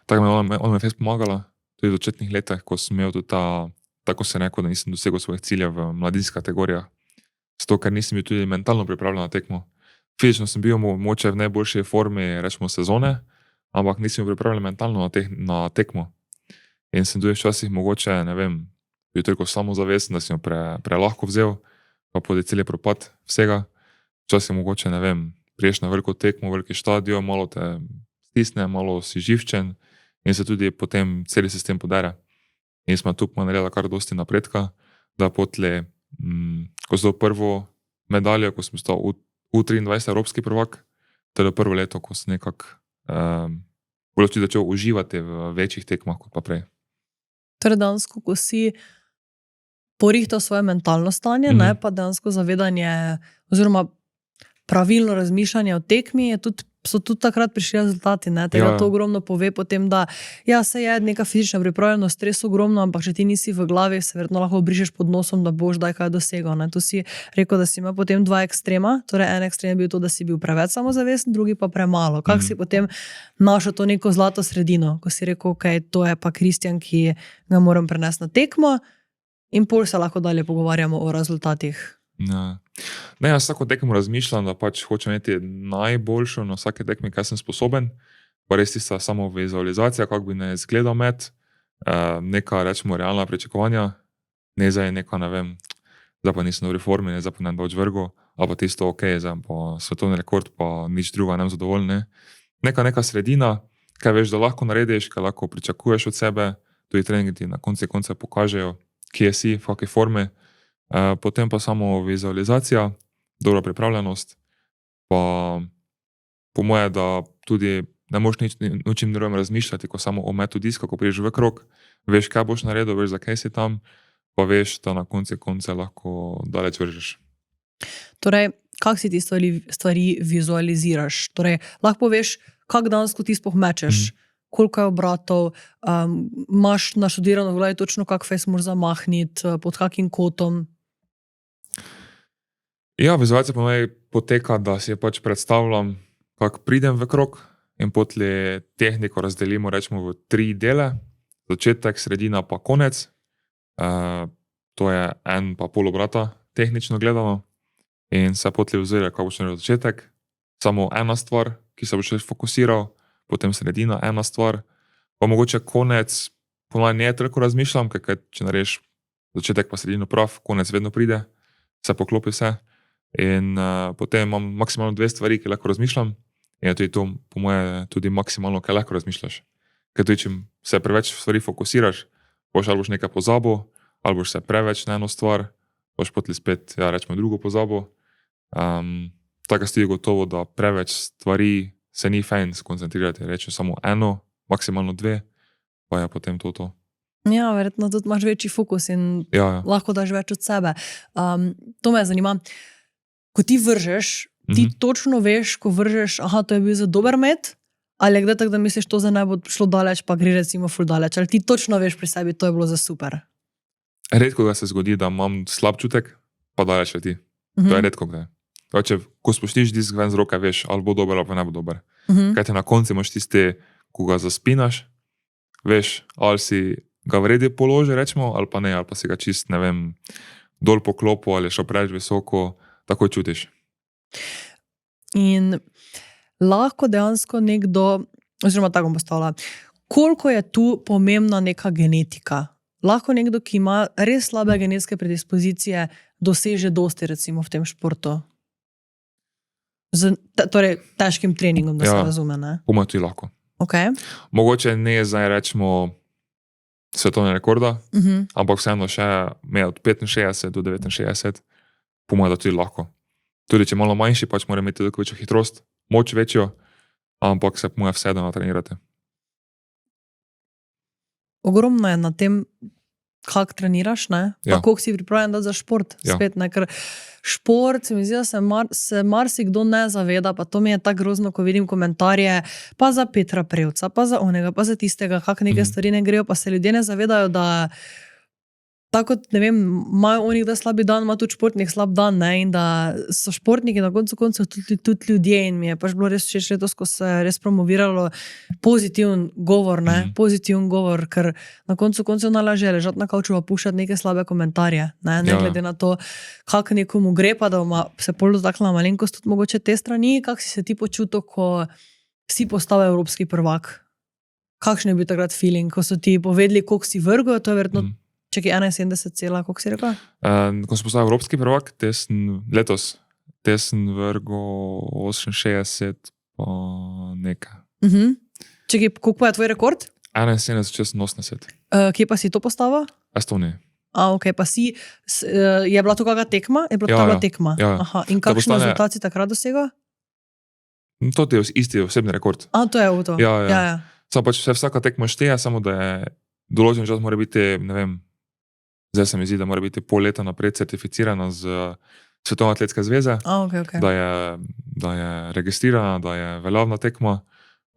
Tako ona me je fest pomagala, tudi v začetnih letih, ko sem imel tudi tako se rekel, da nisem dosegel svojih ciljev v mladinskih kategorijah. Zato, ker nisem bil tudi mentalno pripravljen na tekmo. Fizično sem bil mogoče v najboljši formi, rečemo, sezone, ampak nisem bil pripravljen mentalno na tekmo. In sem tudi včasih mogoče, ne vem, bil toliko samozavesten, da sem jo prelahko vzel, pa podi celi propad vsega. Včasih mogoče, ne vem, priješ na veliko tekmo, veliki štadion, malo te stisne, malo si živčen in se tudi potem celi sistem podere. In smo tu naredili kar dosti napredka, da potle, ko sem dal prvo medaljo, ko sem stal U23 evropski prvak, to je prvo leto, ko sem nekako bolj tudi začel uživati v večjih tekmah kot pa prej. Torej dansko, ko si porihtal svoje mentalno stanje, ne, pa dansko zavedanje oziroma pravilno razmišljanje o tekmi, so tudi takrat prišli rezultati, ne, tega to ogromno pove potem, da ja, se je neka fizična pripravljenost, stres ogromno, ampak če ti nisi v glavi, se verjetno lahko obrišeš pod nosom, da boš daj kaj dosegal, ne. Tu si rekel, da si imel potem dva ekstrema, torej en ekstrem je bil to, da si bil preveč samozavesten, drugi pa premalo. Kako si potem našel to neko zlato sredino, ko si rekel, ok, to je pa Kristjan, ki ga moram prenesti na tekmo in pol se lahko dalje pogovarjamo o rezultatih. Ja. Ne, jaz vsako tekmo razmišljam, da pač hočem imeti najboljšo na vsake tekmi, kaj sem sposoben, pa res tista samo vizualizacija, kako bi ne izgledal met, neka, rečemo, realna pričakovanja, ne zdaj neka, ne vem, zdaj pa nisem v formi, zdaj pa ne bo vrgo, ali pa tisto ok, zdaj pa svetovni rekord, pa nič druga, ne zadovolj, ne. Neka sredina, kaj veš, da lahko narediš, kaj lahko pričakuješ od sebe, tudi treningi ti na koncu pokažejo, kje si, v kakej formi. Potem pa samo vizualizacija, dobra pripravljenost, pa po moje, da tudi ne moš ničim drugim razmišljati, ko samo o metu diska, ko priješ v krog, veš, kaj boš naredil, veš, zakaj si tam, pa veš, da na koncu lahko daleč vržeš. Torej, kako si ti stvari vizualiziraš? Torej, lahko veš, kak dansko ti sploh mečeš, koliko je obratov, imaš naštudirano v glavi točno, kak fejs moraš zamahniti, pod kakim kotom? Ja, vizualizacija po moje poteka, da si pač predstavljam, kako pridem v krog in potlej tehniko razdelimo, rečemo, v 3 dele, začetek, sredina pa konec. To je 1,5 obrata, tehnično gledano, in se potlej vzire, kako boš naredil začetek, samo ena stvar, ki se boš fokusiral, potem sredina, ena stvar, Pa mogoče konec, ponavadi ne toliko razmišljam, ker če narediš začetek pa sredino prav, konec vedno pride, se poklopi vse. In potem imam maksimalno 2 stvari, ki lahko razmišljam. In je tudi to, po moje, tudi maksimalno, kaj lahko razmišljaš. Ker tudi, če se preveč stvari fokusiraš, ali boš nekaj pozabil, ali boš se preveč na eno stvar, boš potli spet, rečemo, drugo pozabil. Tako se ti je gotovo, da preveč stvari se ni fajn skoncentrirati. Rečem samo eno, maksimalno 2, pa je potem to. Ja, verjetno tudi imaš večji fokus in lahko daš več od sebe. To me zanima. Ko ti vržeš, ti točno veš, ko vržeš, to je bil za dober met, ali je kdaj tako, da misliš, to za ne bo šlo daleč, pa gre recimo ful daleč, ali ti točno veš pri sebi, to je bilo za super. Redko ga se zgodi, da imam slab čutek, pa daleč leti. To je redko kdaj. Ko spuštiš disk ven z roke, veš, ali bo dober, ali pa ne bo dober. Kaj te na koncu imaš tiste, ko ga zaspinaš, veš, ali si ga vredi položi, rečemo, ali pa ne, ali pa si ga čist, ne vem, dol po klopu, ali šel preveč visoko, tako čutiš. In lahko dejansko nekdo, oziroma tako bom postavila, koliko je tu pomembna neka genetika? Lahko nekdo, ki ima res slabe genetske predispozicije, doseže dosti recimo v tem športu? Torej, težkim treningom, da se razume, ne? Po mojem tudi lahko. Okay. Mogoče ne zdaj rečemo svetovne rekorda, ampak vseeno še od 65 do 69, po mojem, da tudi lahko. Tudi če malo manjši, pač mora imeti toliko večjo hitrost, moč večjo, ampak se po mojem vse da natrenirati. Ogromno je na tem, kako treniraš, ne? Pa koliko si pripravljen dati za šport. Spet, ne? Ker šport, se mi zdi, da se marsikdo ne zaveda, pa to mi je tako grozno, ko vidim komentarje, pa za Petra Prevca, pa za onega, pa za tistega, kako neke stvari ne grejo, pa se ljudje ne zavedajo, da tako, ne vem, imajo oni da slabi dan, ima tudi športnik slab dan, ne? In da so športniki na koncu tudi ljudje in mi je pač bilo res všeč letos, ko se je res promoviralo pozitiven govor, ne? Pozitiven govor, ker na koncu najlažje je ležati na kavču pa puščati neke slabe komentarje, ne glede na to, kako nekomu gre, pa da se pol dotaknila malenkost tudi mogoče te strani. Kako si se ti počutil, ko si postal evropski prvak? Kakšen je bil takrat feeling, ko so ti povedali, koliko si vrgel, to je verjetno Čekaj, 71 cela, koliko si rekel? Ko sem postal evropski prvak, letos, sem vrgel 68 pa nekaj. Čekaj, koliko pa je tvoj rekord? 71-86. Kje pa si to postavil? Estoniji. Ok, pa si, je bila to kakšna tekma? Je bila tekma? Aha. In kakšen rezultat si takrat dosegel? To je isti osebni rekord. To je v to. Ja. Samo pač vsaka tekma šteje, samo da je določen čas mora biti, ne vem, zdaj se mi zdi, da mora biti pol leta naprej certificirana z Svetovne atletske zveze, okay. Da je registrirana, da je veljavna tekma,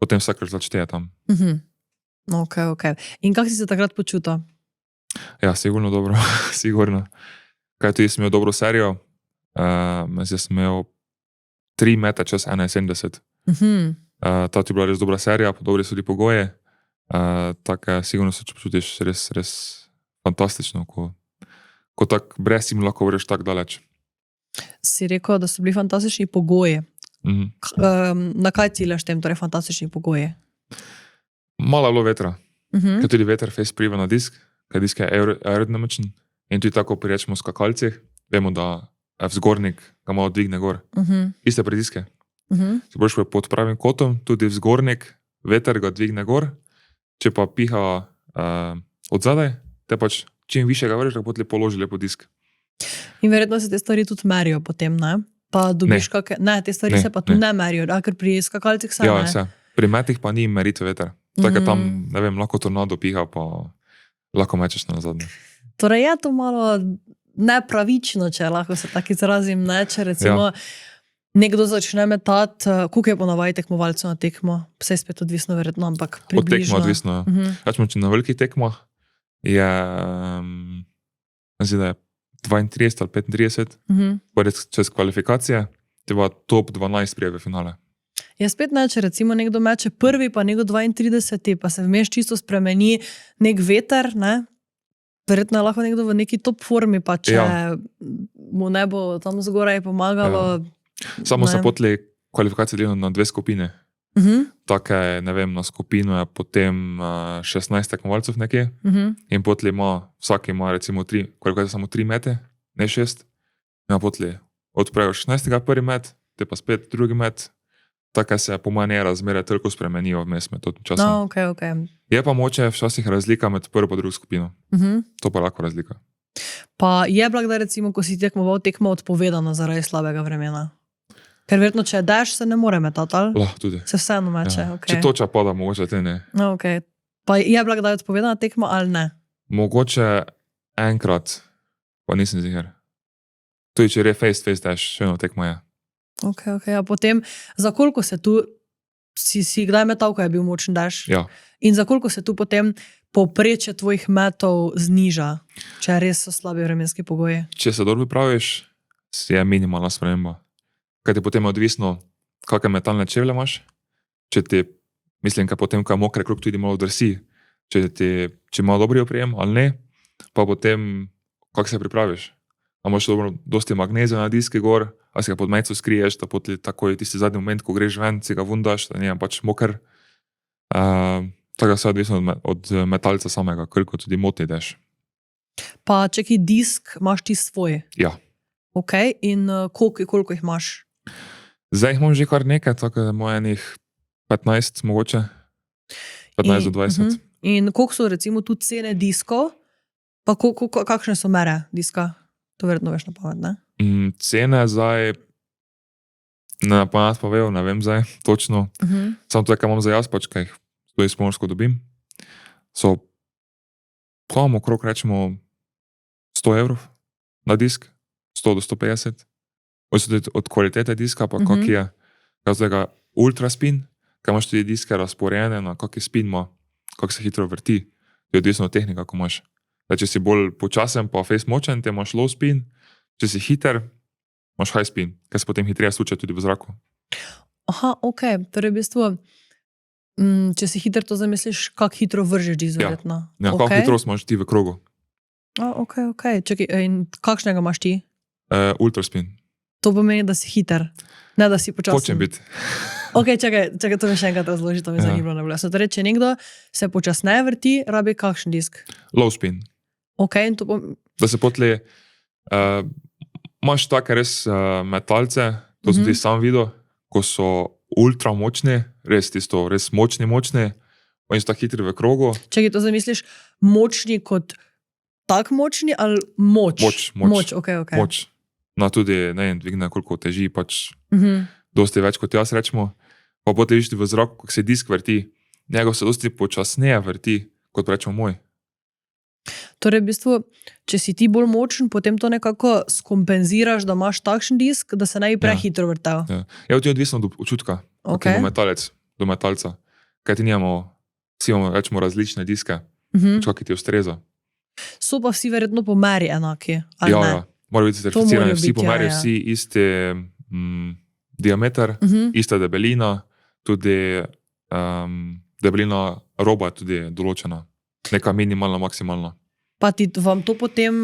potem vsak rezultat šteje tam. Ok. In kako si se takrat počutil? Ja, sigurno dobro, sigurno. Kaj tudi sem imel dobro serijo, zdaj sem imel 3 mete čez 71. Ta ti bila res dobra serija, po dobri so tudi pogoje. Tako sigurno se počutiš res fantastično, ko tako brez tim lahko vreš tako daleč. Si rekel, da so bili fantastični pogoji. Na kaj ciljaš tem, torej fantastični pogoji? Malo je bilo vetra. Ker tudi veter fez pliva na disk, ker disk je aerodinamičen in tudi tako pri rečemo skakalcih, vemo, da vzgornik ga malo dvigne gor. Iste pri diske. Se boš pod pravim kotom, tudi vzgornik, veter ga dvigne gor, če pa piha od zadaj, te pač čim više ga vreš, da potli položi lepo disk. In verjetno se te stvari tudi merijo potem, ne? Pa dobiš kakšne... Ne, te stvari se pa tu ne merijo, ker pri skakalcih se ne. Ja, se. Pri metih pa ni meritve veter. Tako je tam, ne vem, lahko tornado piha, pa lahko mečeš na zadnje. Torej je to malo nepravično, če lahko se tako izrazim, ne? Če recimo nekdo začne metati, koliko je ponavadi tekmovalcev na tekmo? Vse je spet odvisno verjetno, ampak približno. Od tekmo odvisno. Rečemo, če na velikih tekmah je, da je 32 ali 35, pa čez kvalifikacije, te pa top 12 prije v finale. Ja, spet ne, če recimo nekdo meče prvi, pa nekdo 32, pa se vmeš čisto spremeni nek veter, ne? Verjetno je lahko nekdo v neki top formi, pa če mu ne bo tam zgoraj pomagalo. Samo se potli kvalifikacije delijo na 2 skupine. Take, ne vem, na skupino je potem 16 tekmovalcev nekje in potli vsak ima recimo 3, koliko je samo 3 mete, ne 6. In potli odprejo 16. prvi met, te pa spet drugi met. Tako se po manj razmere toliko spremenijo vmes med tem časom. No, okay. Je pa moče včasih razlika med prvo in drugo skupino. To pa lahko razlika. Pa je bila kdaj recimo, ko si tekmoval, tekma odpovedana zaradi slabega vremena? Ker verjetno, če daš, se ne more metati, ali? Lahko tudi. Se vseeno meče, Ja. ok. Če toča pada, mogoče te ne. No, ok. Pa je bila kdaj odpovedana tekma ali ne? Mogoče enkrat, pa nisem ziher. Tudi če je face daš, še eno tekmo je. Ok. A potem, za koliko se tu, si kdaj metal, ko je bil močen daš? Ja. In za koliko se tu potem povprečje tvojih metov zniža, če res so slabi vremenski pogoji? Če se dobro pripraviš, je minimalna sprememba. Kaj ti potem je odvisno, kakšne metalne čevlje imaš. Če ti, mislim, kaj potem, ko je mokre krog, tudi malo drsi. Če ima dobri oprijem ali ne, pa potem, kako se pripraviš. A imaš dosti magnezija na diski gor, a si ga pod majico skriješ, da potli takoj tisti zadnji moment, ko greš ven, si ga vundaš, da nije pač moker. Tako da se odvisno od metalca samega, koliko tudi motni daš. Pa če ki disk imaš ti svoj? Ja. Ok, in koliko jih imaš? Zdaj jih imam že kar nekaj, tako da imamo enih 15 mogoče. 15 do 20. In koliko so recimo tu cene diskov, pa kakšne so mere diska? To verjetno veš na pamet, ne? Cene zdaj, na pamet pa vejo, ne vem zdaj točno. Samo to je, kaj imam za jaz, pač kaj jih to iz Pomorsko dobim. So, imamo okrog, rečemo, 100 evrov na disk, 100 do 150. Od kvalitete diska, pa kak je, zdaj ultraspin, kaj imaš tudi diske razporejene, na kak je spin ima, kak se hitro vrti, je odvisno od tehnika, ko imaš. Če si bolj počasen, pa face močen, te imaš low spin, če si hiter, imaš high spin, ker se potem hitreje sluča tudi v zraku. Aha, ok, torej v bistvu, če si hiter, to zamisliš, kako hitro vržeš disk, verjetno. Ja, kako hitrost imaš ti v krogu. Ok. Čakaj, in kakšnega imaš ti? Ultraspin. To pomeni, da si hiter, ne da si počasen. Hočem biti. Ok, čakaj, to mi še enkrat razloži, to mi zanimalo ne bilo. Torej, če nekdo se počasneje vrti, rabi kakšen disk? Low spin. Ok, in to pomeni... Da se potli, imaš take res metalce, to sem ti sam videl, ko so ultra močni, res močni, oni so tako hitri v krogu. Čakaj, to zamisliš močni kot tak močni ali moč? Moč, ok. Moč. No, tudi, ne vem, dvigne koliko teži, pač dosti več kot jaz rečemo. Pa potem viš ti v zrak, ko se disk vrti, njegov se dosti počasneje vrti, kot rečemo moj. Torej, v bistvu, če si ti bolj močen, potem to nekako skompenziraš, da imaš takšen disk, da se ne bi prehitro vrtel. Ja, to je odvisno od občutka, kak ima metalec do metalca. Kaj ti nimamo, vsi imamo, rečemo, različne diske, kak ti ustreza. So pa vsi verjetno po meri enaki, ali ne? Ja, morajo biti certificirani, vsi po meri, vsi isti diameter, ista debelina, tudi debelina roba je tudi določena. Neka minimalna, maksimalna. Pa ti vam to potem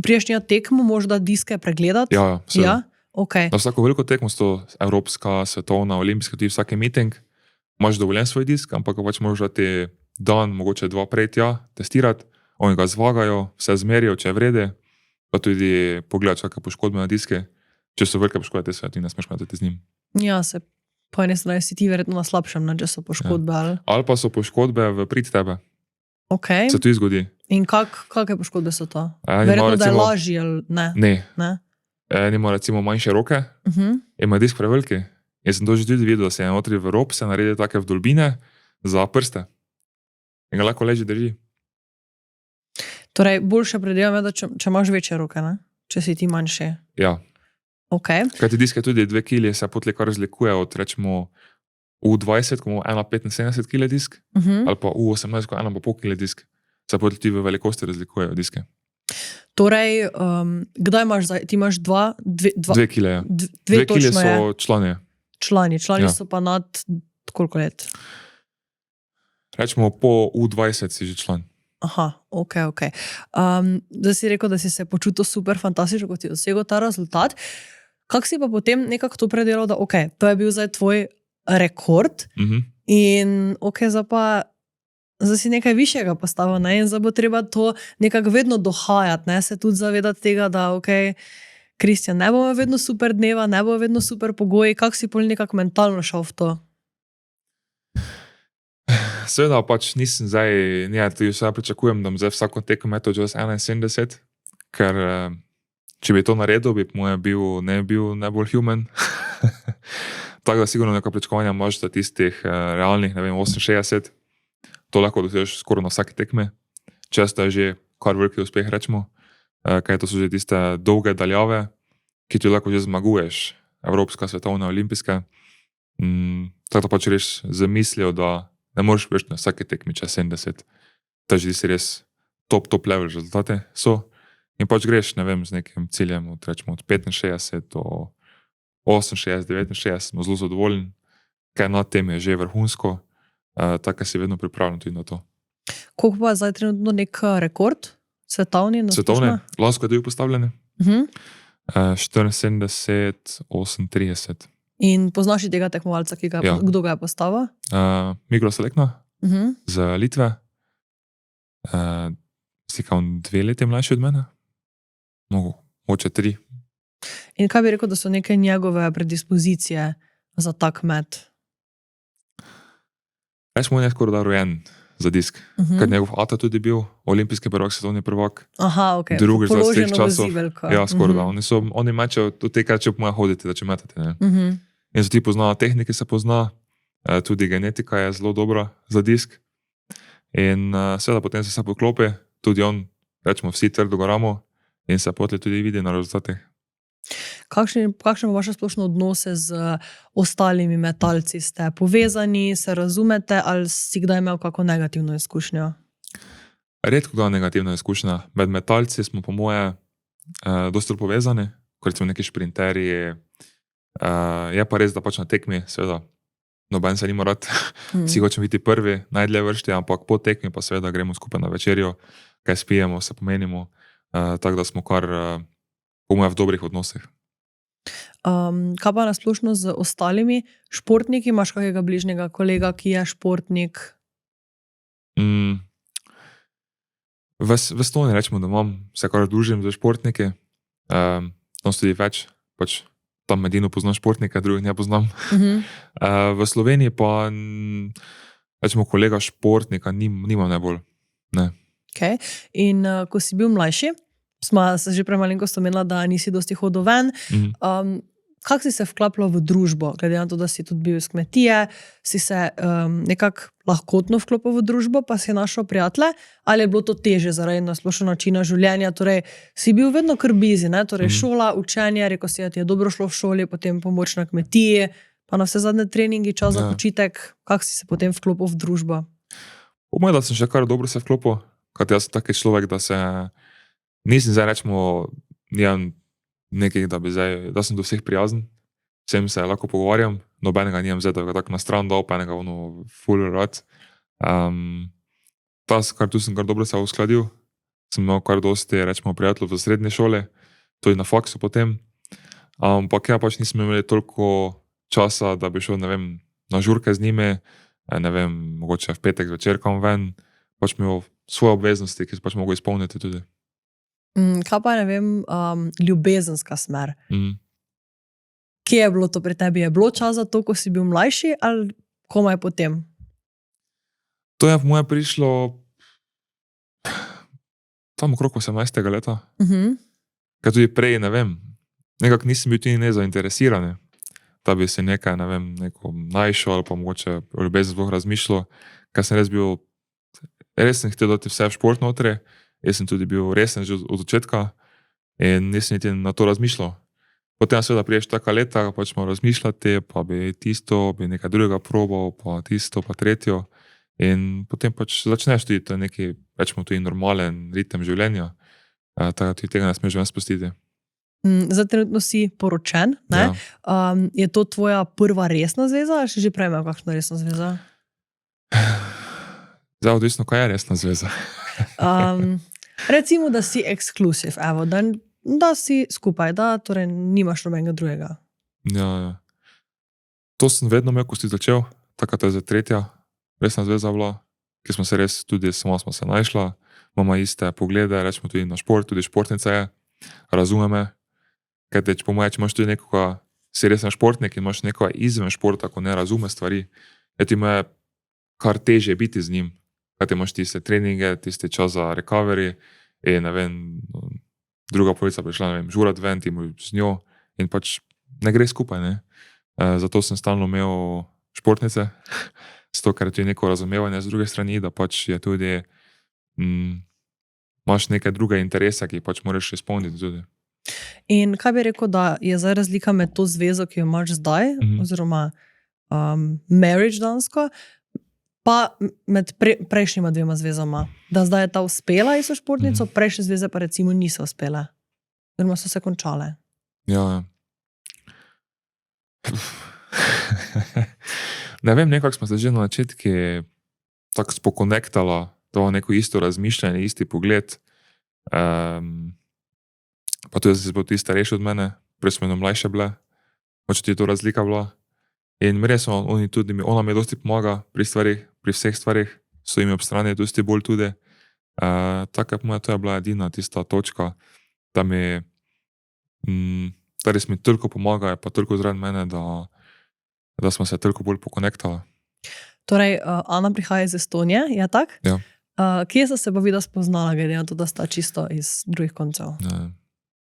priješnja tekmo možda diske pregledati? Ja, seveda. Okay. Na vsako veliko tekmo, to evropska, svetovna, olimpijska, tudi vsake meeting, imaš dovoljen svoj disk, ampak pač moraš dati dan, mogoče 2 prej testirati, oni ga zvagajo, vse zmerijo, če je vrede, pa tudi pogledati, kakšne poškodbe na diske. Če so velike poškodbe, se ti ne smeš metati z njim. Ja, se po eni strani si ti verjetno na slabšem, če so poškodbe. Ali pa so poškodbe v prid tebe. Okay. Se to izgodi. In kakve poškodbe so to? Verjetno, da je lažji ali ne? Ne. Nima recimo manjše roke, ima disk preveliki. Jaz sem to že tudi videl, da se je notri v rob, se naredi take vdolbine za prste. In ga lahko leži drži. Torej, boljše predvidevam, da če imaš večje roke, ne? Če si ti manjši. Ja. Okay. Kaj ti diske tudi 2 kg se potli kar razlikuje od rečemo U20, ko imamo 1,75 kg disk, ali pa U18, ko 1,5 kg disk. Se potli ti v velikosti razlikujejo diske. Torej, kdaj imaš zdaj? Ti imaš 2 kg, ja. 2 kg so člani. Člani so pa nad koliko let? Rečemo po U20 si že član. Aha, ok. Zdaj si rekel, da si se počutil super fantastično, ko si dosegel ta rezultat. Kako si pa potem nekako to predelal, da ok, to je bil zdaj tvoj rekord Mhm. in zdaj si nekaj višjega postavil, ne? In zdaj bo treba to nekako vedno dohajati, ne? Se tudi zavedati tega, da Kristjan, ne bomo vedno super dneva, ne bomo vedno super pogoji, kako si pol nekako mentalno šel v to? Seveda pač nisem zdaj, tudi vse pričakujem, da bom zdaj vsako tekmo metal že 71, ker če bi to naredil, bi ne bil najbolj human. Tako da sigurno neka pričakovanja imaš za tistih realnih, 68, to lahko dosežeš skoraj na vsaki tekme. Često je že kar veliki uspeh, rečemo, kaj to so že tiste dolge daljave, ki ti lahko že zmaguješ, evropska, svetovna, olimpijska. Tako da pač res zamislijo, da ne moreš več na vsake tekmi čez 70. Takže si res top level rezultate so. In pač greš, z nekim ciljem od 65 do 68, 69, smo zelo zadovoljen. Kaj nad tem je že vrhunsko, tako si vedno pripravljen tudi na to. Koliko pa je zdaj trenutno nek rekord svetovni? Svetovne, lansko je bil postavljen. 74, 38. In poznaš tega tekmovalca, kdo ga je postavil? Migros Alekna z Litve. Si kao 2 leti mlajši od mene. Mogoče 3. In kaj bi rekel, da so neke njegove predispozicije za tak met? Rečemo, je skoraj da rojen za disk. Ker njegov ata tudi bil olimpijski prvak, svetovni prvak. Aha, ok. Drugi za vseh časov. Zivelko. Ja, skoraj da. Oni mečejo do tega, če pomaga hoditi, da če metate. In so ti poznajo tehnike, se pozna, tudi genetika je zelo dobra za disk. In seveda potem se poklopi, tudi on, rečemo, vsi trdo garamo in se potem tudi vidi na rezultatih. Kakšne pa vaše splošne odnose z ostalimi metalci? Ste povezani, se razumete ali si kdaj imel kako negativno izkušnjo? Redko kdaj negativna izkušnja. Med metalci smo po moje dosti povezani, kot smo neki šprinterji. Je pa res, da pač na tekmi, seveda, noben se nima rad, vsi hočemo biti prvi, najdlje vršti, ampak po tekmi pa seveda gremo skupaj na večerjo, kaj spijemo, se pomenimo, tako da smo kar po moje v dobrih odnosih. Kaj pa nasplošno z ostalimi športniki? Imaš kakega bližnjega kolega, ki je športnik? V Estoniji rečemo, da se kar družim z športniki, tam so tudi več, pač tam edino poznam športnika, drugih ne poznam. V Sloveniji pa rečemo kolega športnika nimam najbolj. Ne. Okay. In ko si bil mlajši, smo se že premalenkost omenila, da nisi dosti hodil ven. Kako si se vklapljal v družbo? Glede na to, da si tudi bil iz kmetije, si se nekako lahkotno vklopil v družbo, pa si našel prijatelje? Ali je bilo to teže zaradi nasplošno načina življenja? Torej, si bil vedno kar busy, ne? Torej, šola, učenje, rekel si, da ti je dobro šlo v šoli, potem pomoč na kmetiji, pa na vse zadnje treningi, čas za počitek. Kako si se potem vklopil v družbo? Po mojem, da sem še kar dobro se vklopil, kot jaz sem taki človek, da se nisem zdaj, rečemo, nimam nekaj, da sem do vseh prijazen, vsem se lahko pogovarjam, nobenega nimam zdaj, da ga tako na stran dal, pa enega full rad. Tu sem kar dobro se uskladil, sem imel kar dosti, rečemo, prijateljev v srednji šoli, tudi na faksu potem, ampak ja, pač nisem imel toliko časa, da bi šel, na žurke z njimi, mogoče v petek zvečer kam ven, pač imel svoje obveznosti, ki se pač mogo izpolniti tudi. Kaj pa, ljubezenska smer? Kje je bilo to pri tebi? Je bilo čas za to, ko si bil mlajši ali komaj potem? To je po moje prišlo tam okrog 18. leta. Kaj tudi prej, nekako nisem bil tudi nezainteresiran, da bi se nekaj, neko najšel ali pa mogoče o ljubezni sploh razmišljal, ker sem res sem hotel dati vse v šport notri. Jaz sem tudi bil resen že od začetka in nisem niti na to razmišljal. Potem seveda priješ taka leta, pa smo razmišljati, pa bi tisto, bi nekaj drugega probal, pa tisto, pa tretjo. In potem pač začneš tudi to neki, rečemo tudi normalen ritem življenja, tako da tudi tega ne smeš ven spustiti. Zdaj trenutno si poročen, ne? Ja. Je to tvoja prva resna zveza ali si že prej imel kakšno resno zvezo? Zdaj odvisno, kaj je resna zveza. Recimo, da si ekskluziv, da si skupaj, da torej nimaš nobenega drugega. Ja. To sem vedno imel, ko si začel, takrat je za tretja resna zveza bila, ki smo se res tudi smo se našla, imamo iste poglede, rečemo tudi na šport, tudi športnica je, razume me, kaj teč po moje, če imaš tudi nekoga, si resen športnik in imaš nekoga izven športa, ko ne razume stvari, je ti me kar težje biti z njim, kaj ti imaš tiste treninge, tiste čas za recovery in ne vem, druga polica prišla, ne vem, žurat ven, ti z njo in pač ne gre skupaj, ne. Zato sem stalno imel športnice, zato ker je neko razumevanje z druge strani, da pač je tudi, imaš neke druge interese, ki pač moraš izpolniti tudi. In kaj bi rekel, da je zdaj razlika med to zvezo, ki jo imaš zdaj, oziroma marriage dansko, pa med prejšnjima dvema zvezama, da zdaj je ta uspela in so športnico, prejšnje zveze pa recimo niso uspele, oziroma so se končale. Ja. Ne vem, nekako smo se že na začetki tako spokonektala, to je neko isto razmišljanje, isti pogled. Pa tudi si bil ti starejši od mene, prej smo mlajše bile, očito je to razlika bila. In res so oni tudi, ona mi dosti pomaga pri stvarih, pri vseh stvarih, so jim ob strani dosti bolj tudi. Tako je to je bila edina tista točka, da mi, da res mi toliko pomaga, pa toliko zraven mene, da smo se toliko bolj pokonektala. Torej, Ana prihaja iz Estonije, je tak? Ja. Kje sta se pa vida spoznala, glede na to, da sta čisto iz drugih koncev?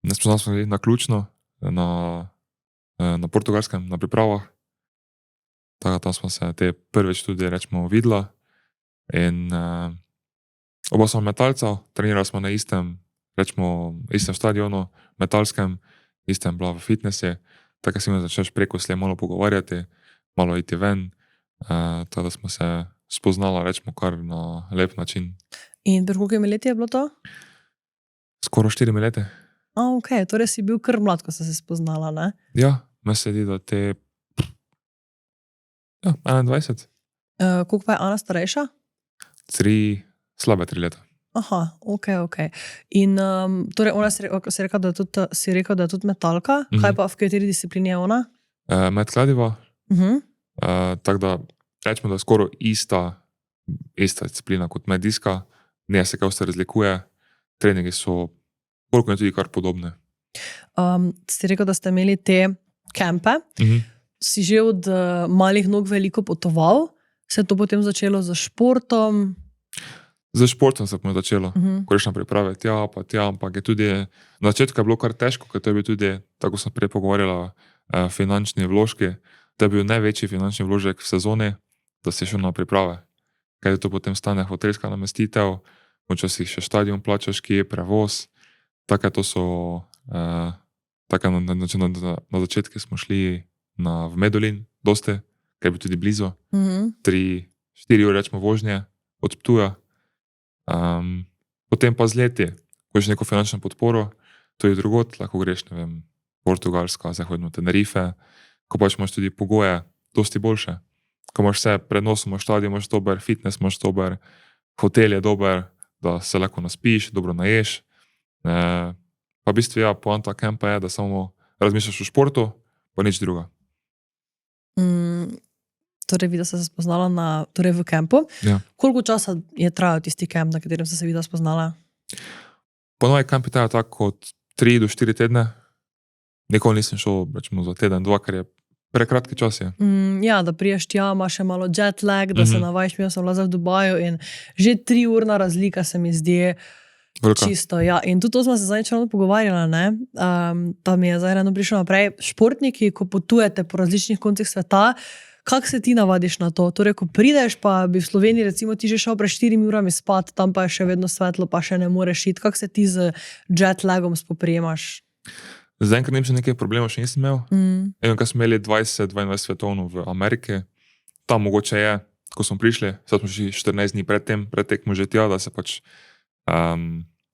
Ne spoznala smo na ključno, na Portugalskem, na pripravah. Tako tam smo se te prvič tudi, rečemo, videla. In oba smo metalca, trenirali smo na istem, rečemo, istem stadionu, metalskem, istem bila v fitnessi. Tako si me začneš preko slej malo pogovarjati, malo iti ven. Tako da smo se spoznala, rečemo, kar na lep način. In pri koliko leti je bilo to? Skoro 4 leti. Ok, torej si bil kar mlad, ko ste se spoznala, ne? Ja, me se di, da te 21. Koliko pa je Ana starejša? Slabe 3 leta. Aha, ok. In torej ona si rekel, da je tudi metalka, kaj pa v kateri disciplini je ona? Met kladiva. Tako da rečemo, da je skoro ista disciplina kot med diska, ne se kaj vse razlikuje, treningi so koliko je tudi kar podobne. Si rekel, da ste imeli te kempe, si že od malih nog veliko potoval, se je to potem začelo z športom? Z športom se je začelo, ko rečem priprave tja, ampak je tudi, na začetku je bilo kar težko, ker to je bil tudi, tako sem prej pogovarjala, finančni vložki, to je bil največji finančni vložek v sezoni, da si šel na priprave. Kaj to potem stane hotelska namestitev, včasih še stadion plačaš, ki je prevoz, tako to so, tako na začetku smo šli v Medulin, dosti, kaj bi tudi blizu, 3-4 ure rečemo vožnje od Ptuja. Potem pa z leti, ko imaš neko finančno podporo, to je drugod, lahko greš, ne vem, Portugalska, zahodno Tenerife, ko pač imaš tudi pogoje dosti boljše. Ko imaš vse pred nosom, imaš stadion, imaš dober, fitness imaš dober, hotel je dober, da se lahko naspiš, dobro naješ. Pa v bistvu ja, poanta kempa je, da samo razmišljaš o športu, pa nič druga. Torej, vida ste se spoznala v kempu. Ja. Koliko časa je trajal tisti kemp, na katerem ste se vida spoznala? Ponovaj kempi trajajo tako od 3 do 4 tedne. Nikoli nisem šel, rečemo, za teden, 2, ker je prekratki čas je. Ja, da priješ tja, imaš še malo jet lag, da se navajiš, mi sem bila v Dubaju in že 3-urna razlika se mi zdi Velika. Čisto, ja. In tudi to smo se zdaj čelo pogovarjala, ne? Da mi je zdaj eno prišlo naprej. Športniki, ko potujete po različnih koncih sveta, kako se ti navadiš na to? Torej, ko prideš, pa bi v Sloveniji recimo ti že šel pred 4 urami spat, tam pa je še vedno svetlo, pa še ne moreš iti. Kako se ti z jet lagom spoprijemaš? Zdaj, ker nimam še nekaj problemov, še nisem imel. Ko smo imeli 20-22 svetovno v Ameriki, tam mogoče je, ko smo prišli, sad smo šli 14 dni pred tekmo že tja, da se pač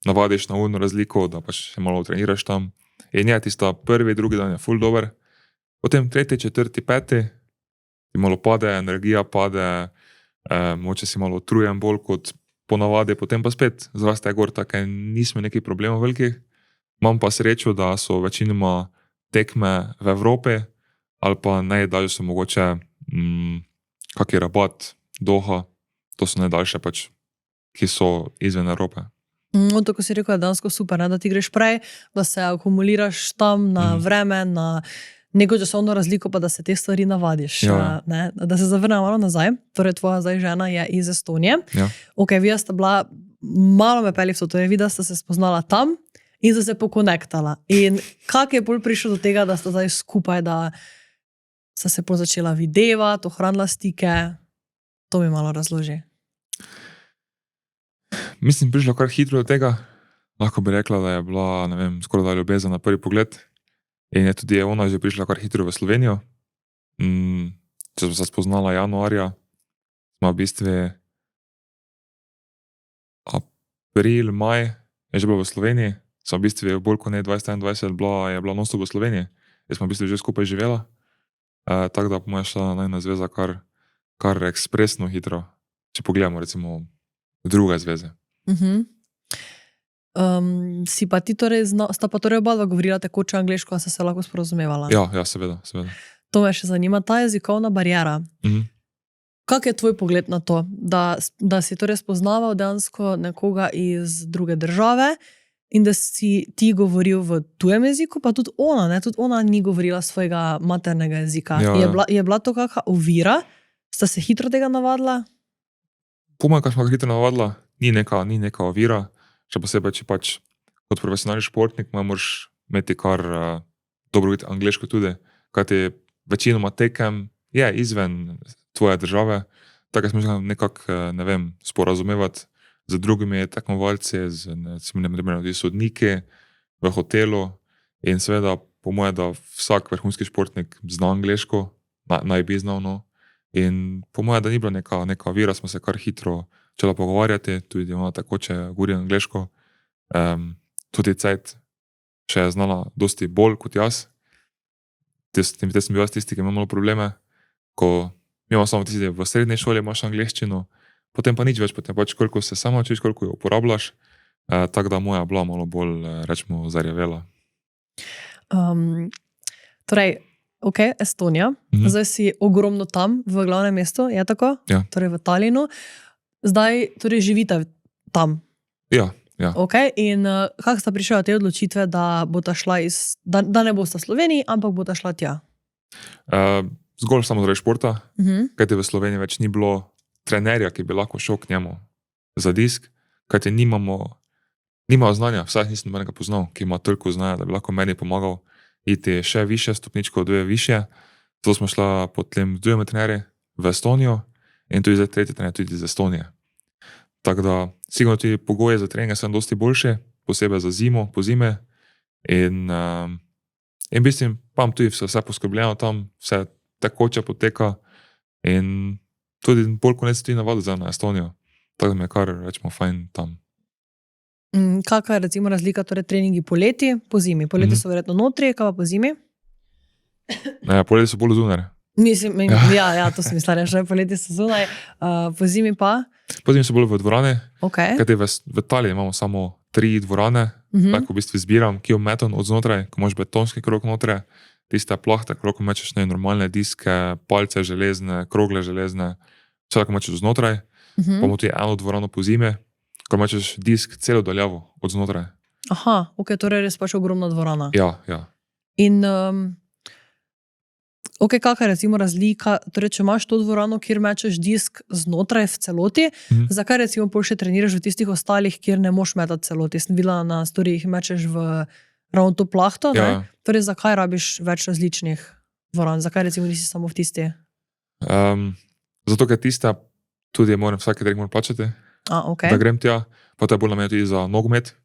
navadiš na urno razliko, da pač se malo treniraš tam. In je, tista prvi, drugi dan je ful dober. Potem 3., 4., 5. ti malo pade, energija pade, mogoče si malo utrujen bolj kot ponavadi, potem pa spet zraste gor, tako nismo nekaj problemov velikih. Imam pa srečo, da so večinoma tekme v Evropi ali pa najdaljše so mogoče kak je Rabat, Doha, to so najdaljše pač, ki so izven Evrope. Tako si rekel, da je dansko super, ne? Da ti greš prej, da se akumuliraš tam na vreme, na neko časovno razliko, pa da se te stvari navadiš. Ja. Ne? Da se zavrnemo malo nazaj, torej tvoja zdaj žena je iz Estonije. Ja. Ok, vi sta bila, malo me peli v to, torej videla sta se spoznala tam in sta se pokonektala. In kak je bolj prišel do tega, da sta zdaj skupaj, da sta se pol začela videvati, ohranila stike, to mi malo razloži. Mislim, prišlo kar hitro do tega. Lahko bi rekla, da je bila, ne vem, skoraj da ljubezen na prvi pogled. In je tudi ona že prišla kar hitro v Slovenijo. Če smo se spoznala januarja, smo v bistvu april, maj je že bila v Sloveniji. Smo v bistvu bolj kot ne 2021 je bila non-stop v Sloveniji. Jaz smo v bistvu že skupaj živela. Tako da po mojem šla najna zveza kar ekspresno hitro. Če pogledamo recimo druge zveze. Si pa ti torej, sta pa torej oba dva govorila tekoče angleško, a sta se lahko sporazumevala? Ja, seveda. To me še zanima, ta jezikovna barijera. Kak je tvoj pogled na to, da si torej spoznaval dejansko nekoga iz druge države in da si ti govoril v tujem jeziku, pa tudi ona, ne? Tudi ona ni govorila svojega maternega jezika. Ja. Je bila to kakšna ovira? Sta se hitro tega navadila? Po mojem, kar smo hitro navadila, ni neka ovira, še posebej, če pač kot profesionalni športnik moraš imeti kar dobro videti angleško tudi, kajti večinoma tekem je izven tvoje države, tako smo se nekako, ne vem, sporazumevati z drugimi tekmovalci, z sodniki v hotelu in seveda po moje, da vsak vrhunski športnik zna angleško, naj bi znal, no. In po moje, da ni bila neka ovira, smo se kar hitro začela pogovarjati, tudi ona takoče govori angleško. Tudi cajt še je znala dosti bolj kot jaz. Te sem bil jaz tisti, ki ima malo probleme, ko mi imamo samo tisti, v srednji šoli imaš angleščino, potem pa nič več, potem pač koliko se sama učiš, koliko jo uporabljaš, tako da moja bila malo bolj, rečemo, zarjavela. Torej, ok, Estonija, zdaj si ogromno tam v glavnem mestu, je tako? Ja. Torej v Talinu. Zdaj torej živite tam? Ja. Ok, in kako sta prišla te odločitve, da bosta šla da ne bosta v Sloveniji, ampak bosta šla tja? Zgolj samo zaradi športa, kajti v Sloveniji več ni bilo trenerja, ki bi lahko šel k njemu za disk, kajti nimajo znanja, vsaj nisem nobenega poznal, ki ima toliko znanja, da bi lahko meni pomagal iti še više stopničko, 2 više. Zato smo šla potem z 2 trenerji v Estonijo in tudi za 3. trener tudi iz Estonije. Tako da sigurno tudi pogoje za treninge so dosti boljše, posebej za zimo, po zime. In mislim, pa tudi vse poskrbljeno tam, vse tekoče poteka in tudi bolj konec tudi navadil za na Estonijo. Tako da mi je kar, rečemo, fajn tam. Kakva je recimo razlika, torej treningi poleti, po zimi? Poleti so verjetno notri, kaj pa po zimi? Poleti so bolj zunaj. Mislim, ja, to sem mislila, že poleti so zunaj, po zimi pa? Po zimi so bolj v dvorane, Okay. kajti v Italiji imamo samo 3 dvorane, tako v bistvu izbiram, ki jo metam od znotraj, ko imaš betonski krog notre, tiste plahte, ko mečeš normalne diske, palce železne, krogle železne, vse tako mečeš od znotraj, pa imamo tudi eno dvorano po zimi, ko mečeš disk celo daljavo od znotraj. Aha, ok, torej res pač ogromna dvorana. Ja. In ok, kakva je recimo razlika, torej če imaš to dvorano, kjer mečeš disk znotraj v celoti, zakaj recimo pol še treniraš v tistih ostalih, kjer ne moš metati celoti? Sem videla na storijih, mečeš v ravno to plahto, ne? Ja. Torej zakaj rabiš več različnih dvoran? Zakaj recimo nisi samo v tisti? Zato, ker tiste tudi moram vsake trening plačati, Ok. da grem tja, pa to je bolj namenjeno tudi za nogomet,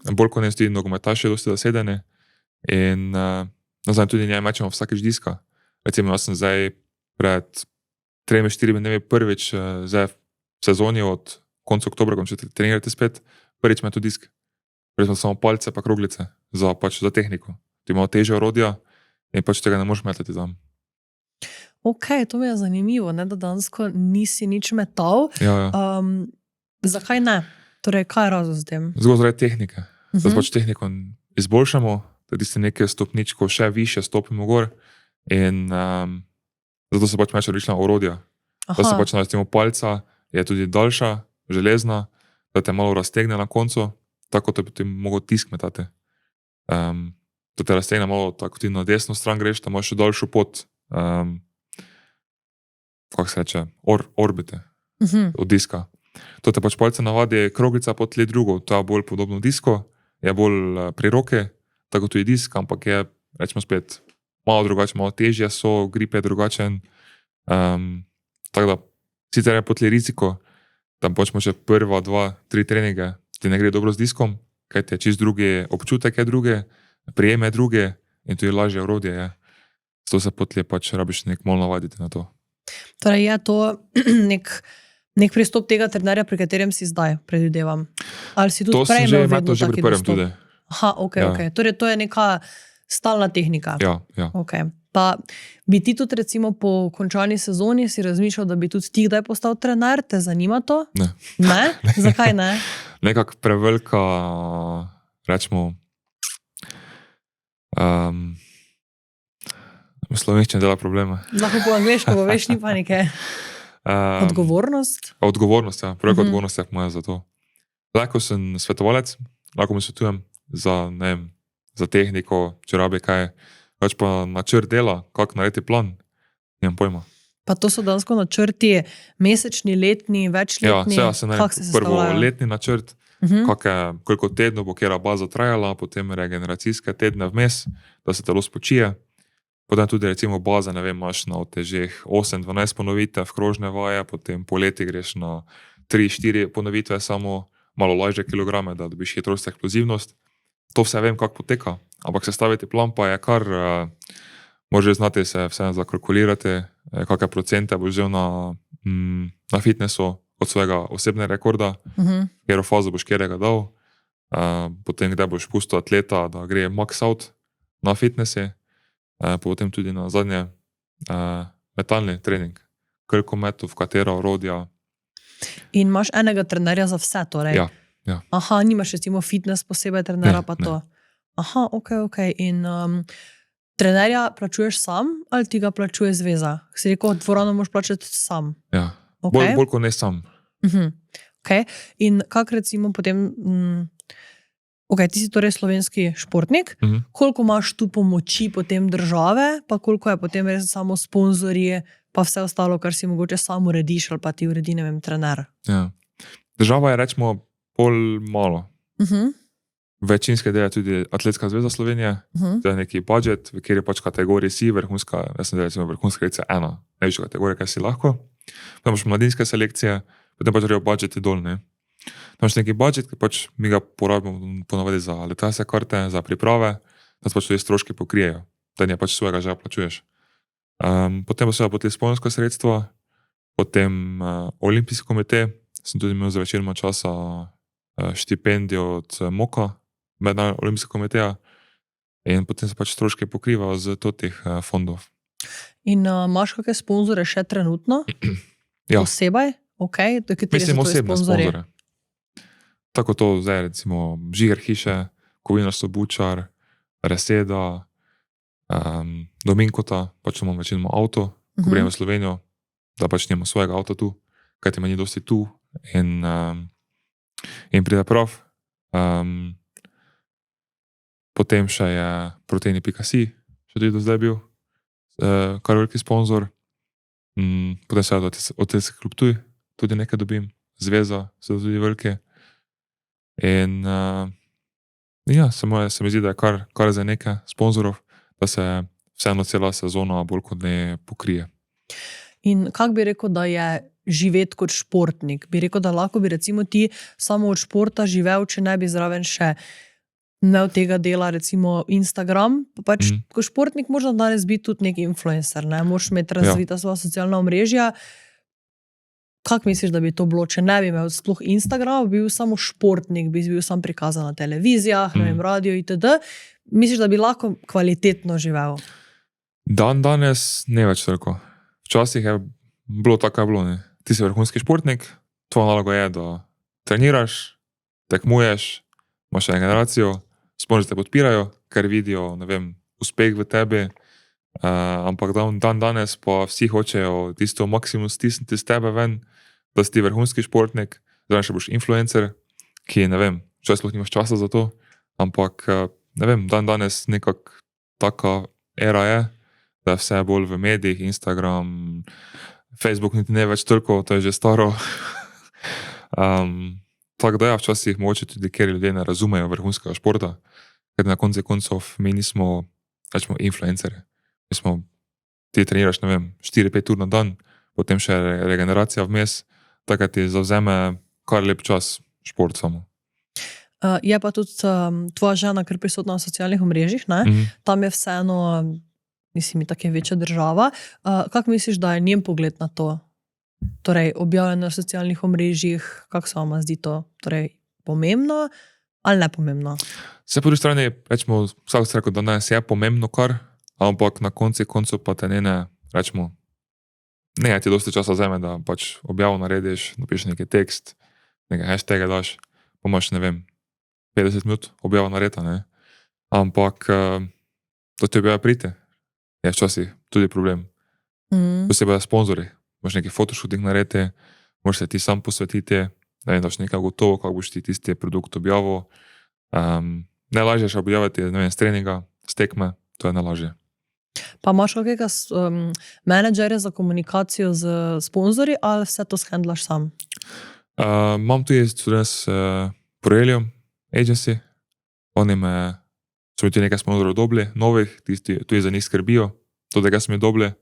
bolj kot ne tudi nogometaši dosti zasedeni in nazaj tudi njej mečemo vsakeč diska. Recimo, jaz sem zdaj pred 3-4 dnevi prvič zdaj v sezoni od konca oktobra, ko začeti trenirati spet, prvič me tu disk. Prej smo samo palce pa kroglice za tehniko. Ti imamo težje orodja in pač tega ne moreš metati tam. Ok, to mi je zanimivo, ne, da dansko nisi nič metal. Ja. Zakaj ne? Torej, kaj je razlog za tem? Zgolj zaradi tehnike. Da pač tehniko izboljšamo, da tiste neke stopničko še više stopimo gor In zato so pač meč različna orodja. Da se pač recimo palca je tudi daljša, železna, da te malo raztegne na koncu, tako da bi ti mogel tisk metati. Da te raztegne malo, tako ti na desno stran greš, da imaš še daljšo pot, kako se reče, orbite od diska. To te pač palce navadi kroglica pod tle drugo, to je bolj podobno disko, je bolj pri roke, tako tudi disk, ampak je, rečemo spet, malo drugače, malo težje so, grip je drugačen. Tako da, sicer je potli riziko, da počemo še prva, 2, 3 treninge, ti ne gre dobro z diskom, kaj ti je čist drugi občutek je druge, prijeme druge in tudi lažje orodje je. Zato se potli pač rabiš nek malo navaditi na to. Torej je to nek pristop tega trenerja, pri katerem si zdaj, predvidevam. Ali si tudi prej imel vedno že pri prvem tudi. Aha, ok. Torej to je neka stalna tehnika. Ja. Okay. Pa bi ti tudi recimo po končani sezoni si razmišljal, da bi tudi ti kdaj postal trener? Te zanima to? Ne. Ne? Zakaj ne? Nekako prevelika, rečemo, slovenščina dela probleme. Lahko po angleško, bo veš, ni panike. Odgovornost? Odgovornost, ja. Prevelika odgovornost je moja za to. Lahko sem svetovalec, lahko mi svetujem za, ne vem, za tehniko, če rabi kaj, pač pa načrt dela, kako narediti plan, nimam pojma. Pa to so dansko načrti mesečni, letni, večletni? Ja, se prvo letni načrt, koliko tednov bo kjera baza trajala, potem regeneracijske tedne vmes, da se telo spočije. Potem tudi recimo baza, ne vem, imaš na otežeh 8-12 ponovitev, krožne vaje, potem poleti greš na 3-4 ponovitve, samo malo lažje kilograme, da dobiš hitrost, eksplozivnost. To vse vem, kako poteka, ampak sestaviti plan pa je kar, možeš znati se vse zakalkulirati, kakšne procente boš vzel na fitnessu od svojega osebnega rekorda, katero fazo boš kjerega dal, potem kdaj boš pustil atleta, da gre max out na fitnessi, potem tudi na zadnje metalni trening, koliko metov, v katera orodja. In imaš enega trenerja za vse, torej? Ja. Aha, nimaš recimo fitness posebej trenera, pa to? Aha, ok. In trenerja plačuješ sam ali ti ga plačuje zveza? Si rekel, dvorano moraš plačati sam? Ja, bolj kot ne sam. Ok, in kak recimo potem, ti si torej slovenski športnik, koliko imaš tu pomoči potem države, pa koliko je potem res samo sponzorji, pa vse ostalo, kar si mogoče sam urediš ali pa ti uredi, ne vem, trener? Ja. Država je, rečemo, pol malo. Večinske dela tudi Atletska zveza Slovenije, to je neki budžet, v kjer je pač kategoriji si, vrhunska, jaz sem recimo vrhunska lekcija 1, najvišja kategorija, kaj si lahko. Potem imaš mladinske selekcije, potem pač rejo budžeti dol, ne. Tam imaš neki budžet, ki pač mi ga porabimo ponavadi za letalske karte, za priprave, da se pač tudi stroški pokrijejo, da ne pač svojega že plačuješ. Potem pa seveda sponzorska sredstva, potem olimpijski komite, sem tudi imel za večinoma časa štipendijo od MOKA, Mednarodnega olimpijskega komiteja, in potem se pač stroške pokrivajo z teh fondov. In imaš kakšne sponzore še trenutno? Ja. Posebej? Ok, mislim osebne sponzore. Tako to zdaj, recimo Žiger hiše, Kovinarstvo Bučar, Reseda, Dominkota, pač imamo večinoma avto, ko prijemo v Slovenijo, da pač nimamo svojega avta tu, kajti meni dosti tu in pride prav. Potem še je Proteini.si, še tudi do zdaj bil, kar veliki sponzor. Potem se od Atletske klub Ptuj tudi nekaj dobim, zveza so tudi velike. In ja, se mi zdi, da je kar za nekaj sponzorov, da se vseeno cela sezona bolj kot ne pokrije. In kak bi rekel, da je živeti kot športnik? Bi rekel, da lahko bi recimo ti samo od športa živel, če ne bi zraven še imel tega dela, recimo Instagram, pa pač kot športnik možno danes biti tudi neki influencer, ne? Moraš imeti razvita svoja socialna omrežja. Kak misliš, da bi to bilo, če ne bi imel sploh Instagrama, bi bil samo športnik, bi bil sam prikazan na televizijah, ne vem, radio itd. Misliš, da bi lahko kvalitetno živel? Danes ne več toliko. Včasih je bilo tako, je bilo, ne. Ti si vrhunski športnik, tvoja naloga je, da treniraš, tekmuješ, imaš regeneracijo, sponzorji te podpirajo, ker vidijo, ne vem, uspeh v tebi, Ampak dan danes pa vsi hočejo tisto maksimum stisniti z tebe ven, da si ti vrhunski športnik, zdaj še boš influencer, ki, ne vem, včasih sploh nimaš časa za to, ampak, ne vem, dan danes nekako taka era je, da je vse bolj v medijih, Instagram, Facebook niti ne več toliko, to je že staro. Tako da ja, včasih mogoče tudi, ker ljudje ne razumejo vrhunskega športa, ker na koncu koncev mi nismo, rečemo, influencerji. Mi smo, ti treniraš, ne vem, 4-5 ur na dan, potem še regeneracija vmes, tako da ti zavzeme kar lep čas šport samo. Je pa tudi tvoja žena kar prisotna na socialnih omrežjih, ne? Tam je vseeno, mislim, tako je večja država. Kako misliš, da je njen pogled na to? Torej, objavljanje na socialnih omrežjih, kako se vama zdi to? Torej, pomembno ali nepomembno? Se po drugi strani, rečemo, vsak se rekel, da danes je pomembno kar, ampak na koncu pa te ne, rečemo, ne ti dosti časa vzame, da pač objavo narediš, napišeš neki tekst, nekaj hashtage daš, pa imaš, ne vem, 50 minut objava nareta, ne. Ampak to ti objava priti, je včasih tudi problem. Posebej sponzorji, imaš neki fotoshooting nareti, moraš se ti sam posvetiti, ne vem, daš nekaj gotovo, kako boš ti tisti produkt objavil. Najlažje je še objaviti, ne vem, s treninga, s tekme, to je najlažje. Pa imaš kakega menedžerja za komunikacijo z sponzorji ali vse to shendlaš sam? Imam tudi s Proelium agency, oni so mi tudi nekaj sponzorov dobili, novih, tisti tudi za njih skrbijo, to, da sem jih dobili.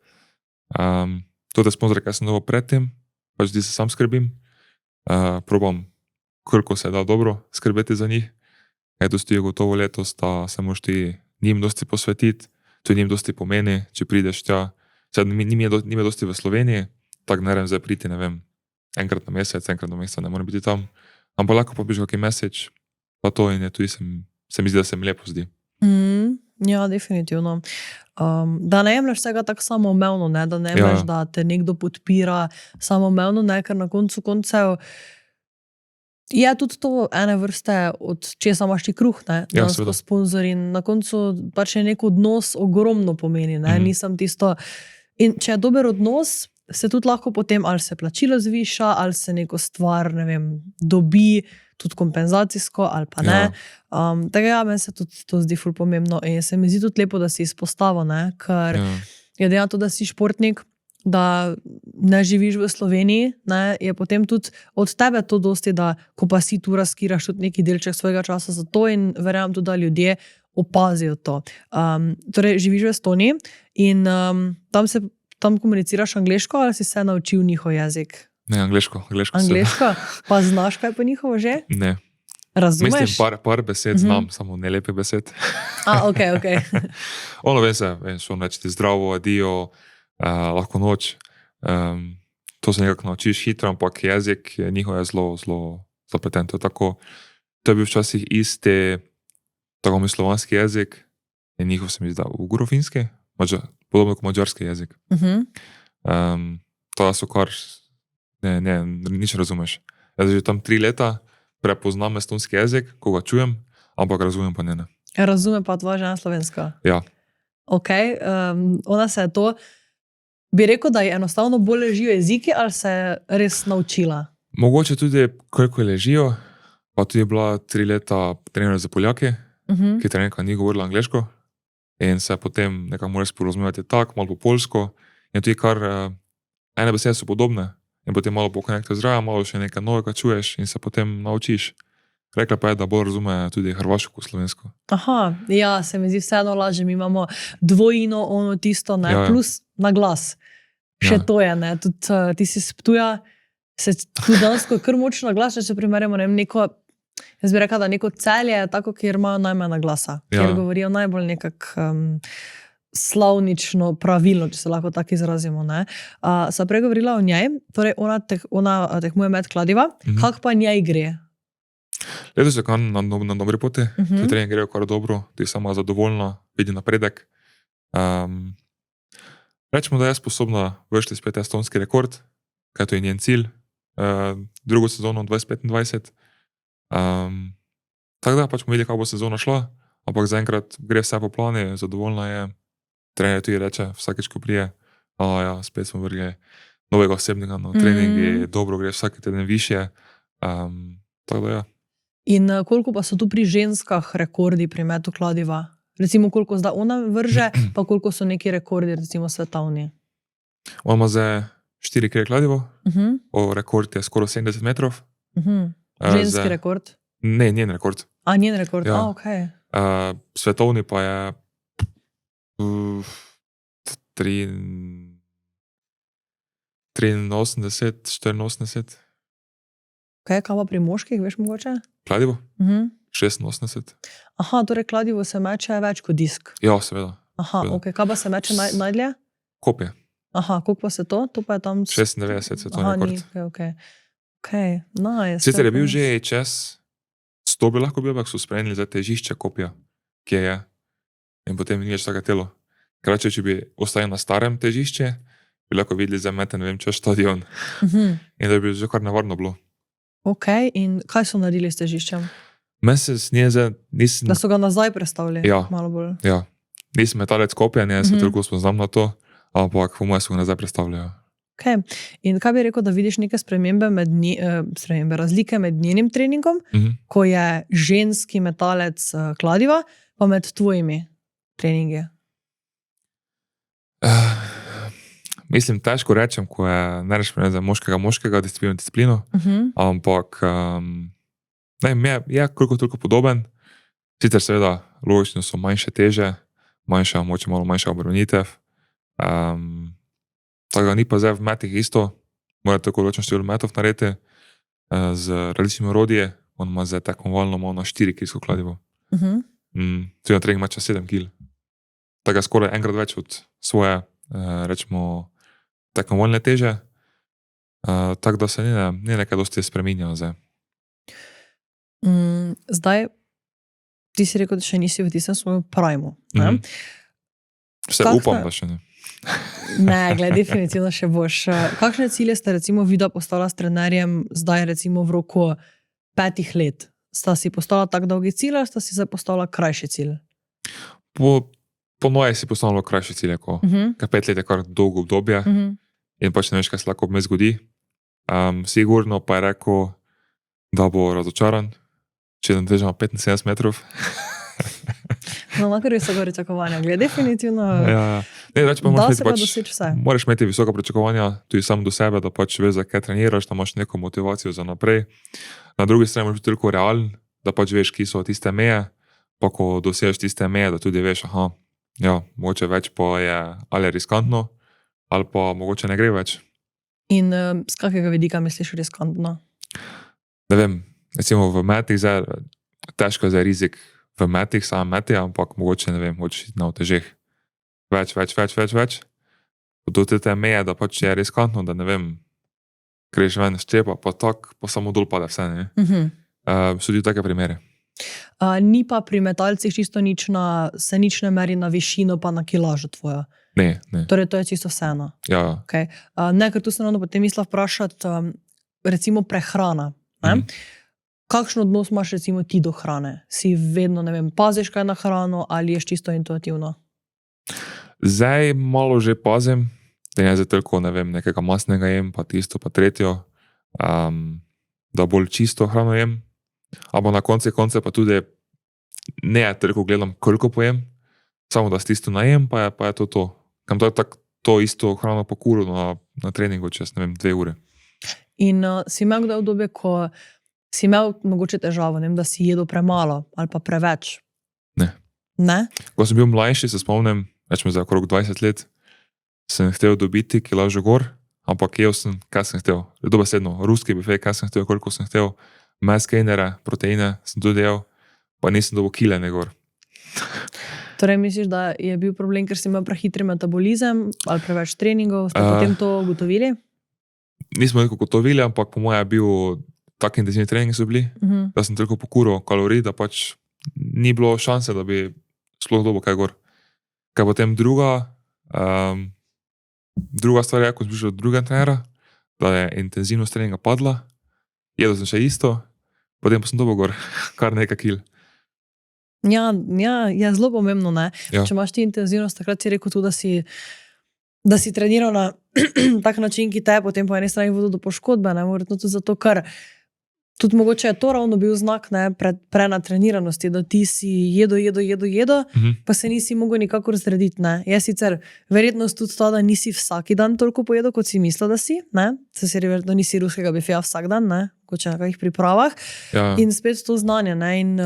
To, da sponzorje, kaj sem dobil predtem, pač zdi se sam skrbim. Probam, koliko se da dobro skrbeti za njih. Dosti je gotovo letos, da se moraš ti njim dosti posvetiti, to njim dosti pomeni, če prideš tja. Njim je dosti v Sloveniji, tako ne zdaj priti, ne vem, enkrat na mesec ne morem biti tam, ampak lahko pa biš kakšen mesec, pa to in je tudi se mi zdi, da se mi lepo zdi. Ja, definitivno. Da ne jemlješ vsega tako samoumevno, ne? Da ne jemlješ, da te nekdo podpira samoumevno, ne? Ker na koncu koncev je tudi to ene vrste, od česa imaš ti kruh, ne? Dansko sponzorji. Na koncu pač je nek odnos ogromno pomeni, ne? Nisem tisto. In če je dober odnos, se tudi lahko potem ali se plačilo zviša, ali se neko stvar, ne vem, dobi tudi kompenzacijsko ali pa ne. Tako ja, meni se tudi to zdi ful pomembno in se mi zdi tudi lepo, da si izpostavil, ne? Ker glede na to, da si športnik, da ne živiš v Sloveniji, ne, je potem tudi od tebe to dosti, da ko pa si tu razkiraš tudi neki delček svojega časa za to in verjamem tudi, da ljudje opazijo to. Torej, živiš v Estoniji in tam komuniciraš angleško ali si se naučil njihov jezik? Ne, angleško. Angleško? Pa znaš kaj po njihovo že? Ne. Razumeš? Mislim, par besed znam, samo ne lepe besed. Ok. Ono vem šlo reči zdravo, adijo, lahko noč. To se nekako naučiš hitro, ampak jezik njihov je zelo zapleten. To je bil včasih isti, tako mi slovanski jezik in njihov se mi zda ugorofinski, podobno kot mađarski jezik. To so kar, ne, nič razumeš. Jaz že tam 3 leta prepoznam estonski jezik, ko ga čujem, ampak razumem pa ne. Razume pa tvoja žena slovensko? Ja. Ok, ona se je to, bi rekel, da je enostavno bolj ležijo jeziki ali se je res naučila? Mogoče tudi, koliko ležijo, pa tudi je bila 3 leta trenirala za Poljaki, ki trenerka ni govorila angleško in se potem nekako moraš sporozumevati tako, malo po polsko in tudi kar ene besede so podobne in potem malo pokonekte zraja, malo še nekaj novega čuješ in se potem naučiš. Rekla pa je, da bolj razume tudi hrvaško kot slovensko. Aha, ja, se mi zdi vseeno lažje, mi imamo dvojino ono tisto, ne, plus na glas. Še to je, ne, tudi ti si s Ptuja, se tudi dansko kar močno glas, če se primerjamo, ne vem, neko, jaz bi rekla, da neko Celje je tako, kjer imajo najmanj glasa, kjer govorijo najbolj nekako slavnično, pravilno, če se lahko tako izrazimo, ne. Sva pregovorila o njej, torej ona tekmuje med kladiva, kako pa njej gre? Letos je na dobri poti, tudi trening grejo kar dobro, ti sama zadovoljna, vidi napredek. Rečemo, da je sposobna vršiti spet estonski rekord, kaj to je njen cilj, drugo sezono 2025. Tako da pač bomo videli, kako bo sezona šla, ampak zaenkrat gre vse po plani, zadovoljna je, trener tudi reče, vsakeč, ko prije, ja, spet smo vrgli novega osebnika na treningi, dobro gre vsak teden više. Tako da ja. In koliko pa so tu pri ženskah rekordi pri metu kladiva? Recimo, koliko zdaj ona vrže, pa koliko so neki rekordi, recimo svetovni? On ima zdaj 4 kile kladivo, rekord je skoraj 70 metrov. Ženski rekord? Ne, njen rekord. Njen rekord, Ja. okej. Svetovni pa je 83, 84. Kaj pa pri moških, veš mogoče? Kladivo? 86. Torej kladivo se meče več kot disk. Ja, seveda. Kaj pa se meče najdlje? Kopje. Koliko pa se to? To pa je tam... 96 svetovni rekord. Okej, nice. Sicer je bil že čez 100 bi lahko bil, ampak so spremenili za težišče kopja, ki je. In potem ni več tako telo. Krače, če bi ostajal na starem težišče, bi lahko videli za mete, ne vem, čez stadion. In da bi že kar nevarno bilo. In kaj so naredili s težiščem? Mesec nisem... Da so ga nazaj prestavili? Ja. Malo bolj. Ja. Nisem metalec kopja, se toliko spoznam na to, ampak po mojem so ga nazaj prestavljajo. In kaj bi rekel, da vidiš neke razlike med njenim treningom, ko je ženski metalec kladiva, pa med tvojimi treningi? Mislim, težko rečem, ko je nereš za moškega disciplino, ampak je koliko toliko podoben. Sicer seveda, logično so manjše teže, moče malo manjša obremenitev. Tako da ni pa zdaj v metih isto, mora tako določen število metov narediti z različnimi orodji, on ima zdaj tekmovalno na 4 kilsko kladivo. Tudi na trening meče 7 kil. Tako je skoraj enkrat več od svoje, rečemo, tekmovalne teže, tako da se ni nekaj dosti spreminjalo zdaj. Zdaj, ti si rekel, da še nisi v tistem svojem primu. Vse upam, da še ne. Ne, definitivno še boš. Kakšne cilje ste recimo videla postavila s trenerjem zdaj recimo v roku 5 let? Sta si postavila tak dolgi cilj ali sta si zdaj postavila krajši cilj? Po moje si postavila krajši cilj, ko 5 let je kar dolgo obdobje in pač ne veš, kaj se lahko vmes zgodi. Sigurno pa je rekel, da bo razočaran, če ne težimo 75 metrov. Nakar so ga pričakovanja, glede definitivno. Ja. Ne, reč pa da se pa doseči vse. Moraš imeti visoka pričakovanja, tudi sam do sebe, da pač veš, zakaj treniraš, da imaš neko motivacijo za naprej. Na drugi strani moraš biti toliko realen, da pač veš, ki so tiste meje, pa ko dosežeš tiste meje, da tudi veš, mogoče več pa je ali riskantno, ali pa mogoče ne gre več. In z kakega vidika misliš riskantno? Ne vem, recimo v metih zdaj, težko je zdaj rizik v metih, samo meti, ampak mogoče, ne vem, hočeš na otežeh. Več. Do te meje, da pač je riskantno, da ne vem, greš ven ščepa, pa tak, pa samo dol pade vse, ne? So tudi take primere. Ni pa pri metalcih čisto se nič ne meri na višino pa na kilažo tvojo? Ne. Torej to je čisto vseeno? Ja. Okay. Ker tu se ravno potem mislila vprašati, recimo prehrana. Kakšen odnos imaš recimo ti do hrane? Si vedno, ne vem, paziš kaj na hrano ali ješ čisto intuitivno? Zdaj malo že pazim, da ne zdaj toliko, ne vem, nekega masnega jem, pa tisto, pa tretjo, da bolj čisto hrano jem. Ampak na konce pa tudi ne toliko gledam, koliko pojem, samo da s tisto najem, pa je to. Kam to je to isto hrano po kuru na treningu čez, ne vem, 2 ure. In si imel kdaj obdobje, ko si imel mogoče težavo, ne vem, da si jedel premalo ali pa preveč? Ne? Ko sem bil mlajši, se spomnim, rečemo za okrog 20 let, sem hotel dobiti kilažo gor, ampak jel sem, kaj sem hotel. Dobesedno, ruski bifej, kaj sem hotel, koliko sem hotel, meskenere, proteine sem tudi jel, pa nisem dobil kile ne gor. Torej misliš, da je bil problem, ker si imel prehitri metabolizem ali preveč treningov, ste potem to ugotovili? Nismo nekako ugotovili, ampak po moje je bil tak intenzivni treningi so bili, da sem toliko pokuril kalorij, da pač ni bilo šanse, da bi sploh dobil kaj gor. Kaj potem druga stvar je, ko sem prišel od drugega trenera, da je intenzivnost treninga padla, jedel sem še isto, potem pa sem dobil gor kar nekaj kil. Ja, je zelo pomembno, ne? Ja. Če imaš ti intenzivnost, takrat si rekel tudi, da si treniral na tak način, ki te, potem po eni strani vodi do poškodbe, ne? Verjetno tudi zato, ker tudi mogoče je to ravno bil znak, ne, prenatreniranosti, da ti si jedo, pa se nisi mogel nikakor zrediti, ne. Je sicer verjetnost tudi to, da nisi vsak dan toliko pojedel, kot si mislil, da si, ne. Se verjetno nisi ruskega bifeja vsak dan, ne, kot če na kakih pripravah. Ja. In spet to znanje, ne, in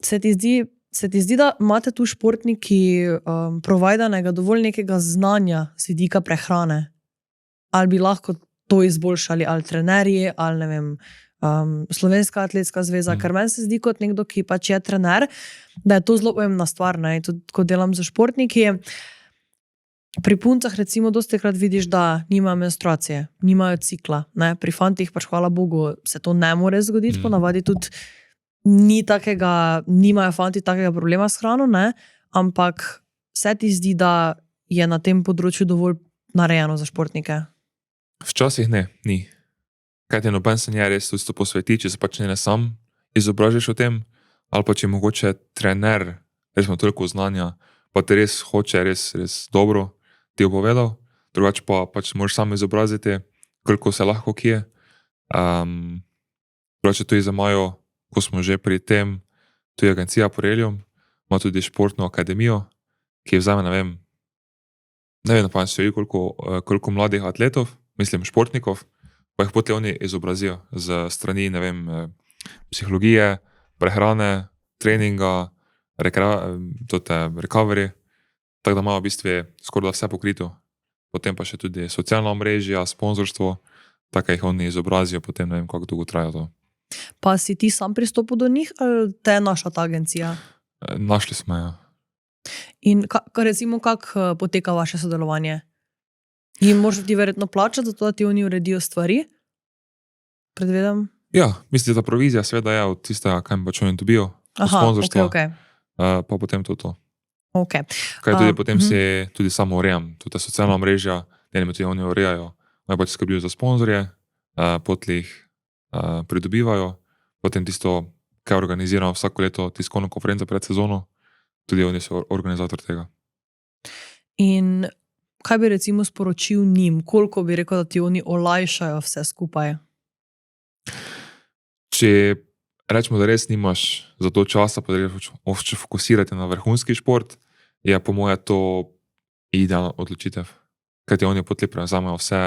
se ti zdi, da imate tu športniki providenega dovolj nekega znanja z vidika prehrane? Ali bi lahko to izboljšali, ali trenerji, ali ne vem, Slovenska atletska zveza, ker meni se zdi kot nekdo, ki pač je trener, da je to zelo pomembna stvar, ne, in tudi, ko delam z športniki, pri puncah recimo dostikrat vidiš, da nimajo menstruacije, nimajo cikla, ne, pri fantih pač hvala Bogu se to ne more zgoditi, ponavadi tudi nimajo fanti takega problema s hrano, ne, ampak se ti zdi, da je na tem področju dovolj narejeno za športnike? Včasih ne, ni. Kaj te noben se nje res to posveti, če se pač ne sam izobražiš o tem, ali pa če mogoče trener, res ima toliko znanja, pa te res hoče, res dobro ti opovedal, drugače pa pač moraš sam izobraziti, koliko se lahko kje. Drugače tudi za Majo, ko smo že pri tem, tu je agencija Porelium, ima tudi športno akademijo, ki vzame, ne vem, pa se koliko mladih atletov, mislim športnikov, pa jih potem oni izobrazijo z strani, ne vem, psihologije, prehrane, treninga, recovery, tako da imajo v bistvu skoraj vse pokrito. Potem pa še tudi socialna omrežja, sponzorstvo, tako jih oni izobrazijo, potem ne vem, kako dolgo traja to. Pa si ti sam pristopil do njih, ali te je naša ta agencija? Našli smo, ja. In recimo, kako poteka vaše sodelovanje? Jim moraš ti verjetno plačati, zato da ti oni uredijo stvari? Predvedam? Ja, mislim, da provizija seveda je od tistega, kaj mi pač oni dobijo, sponzorstva, okay. Pa potem to. Okay. Kaj tudi potem si tudi samo urejam, tudi socialna mreža, delimo tudi oni urejajo, naj pač skrbijo za sponzorje, potlih pridobivajo, potem tisto, kaj organiziramo vsako leto tiskovno konferenco pred sezono, tudi oni so organizator tega. In kaj bi recimo sporočil njim? Koliko bi rekel, da ti oni olajšajo vse skupaj? Če rečemo, da res nimaš za to časa, pa da hočeš fokusirati na vrhunski šport, je po moje to idealna odločitev. Kaj ti oni potlej prevzamejo vse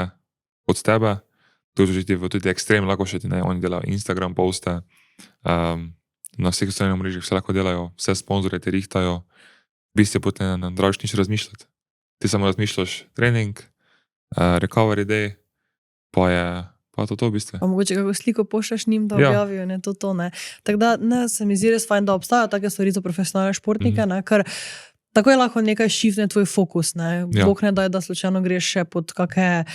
od tebe, to je že tudi ekstrem, lahko še ti ne, oni delajo Instagram poste, na vseh socialnih mrežah vse lahko delajo, vse sponzorje te rihtajo, v bistvu potem ne dražiš nič razmišljati. Ti samo razmišljaš trening, recovery day, pa je to v bistvu. Pa mogoče kako sliko pošljaš njim, da objavijo, ne, to, ne. Tako da, ne, se mi zdi res fajn, da obstajajo take stvari za profesionalne športnike, ne, ker tako je lahko nekaj šifne tvoj fokus, ne. Bog ne daj, da slučajno greš še pod kakšne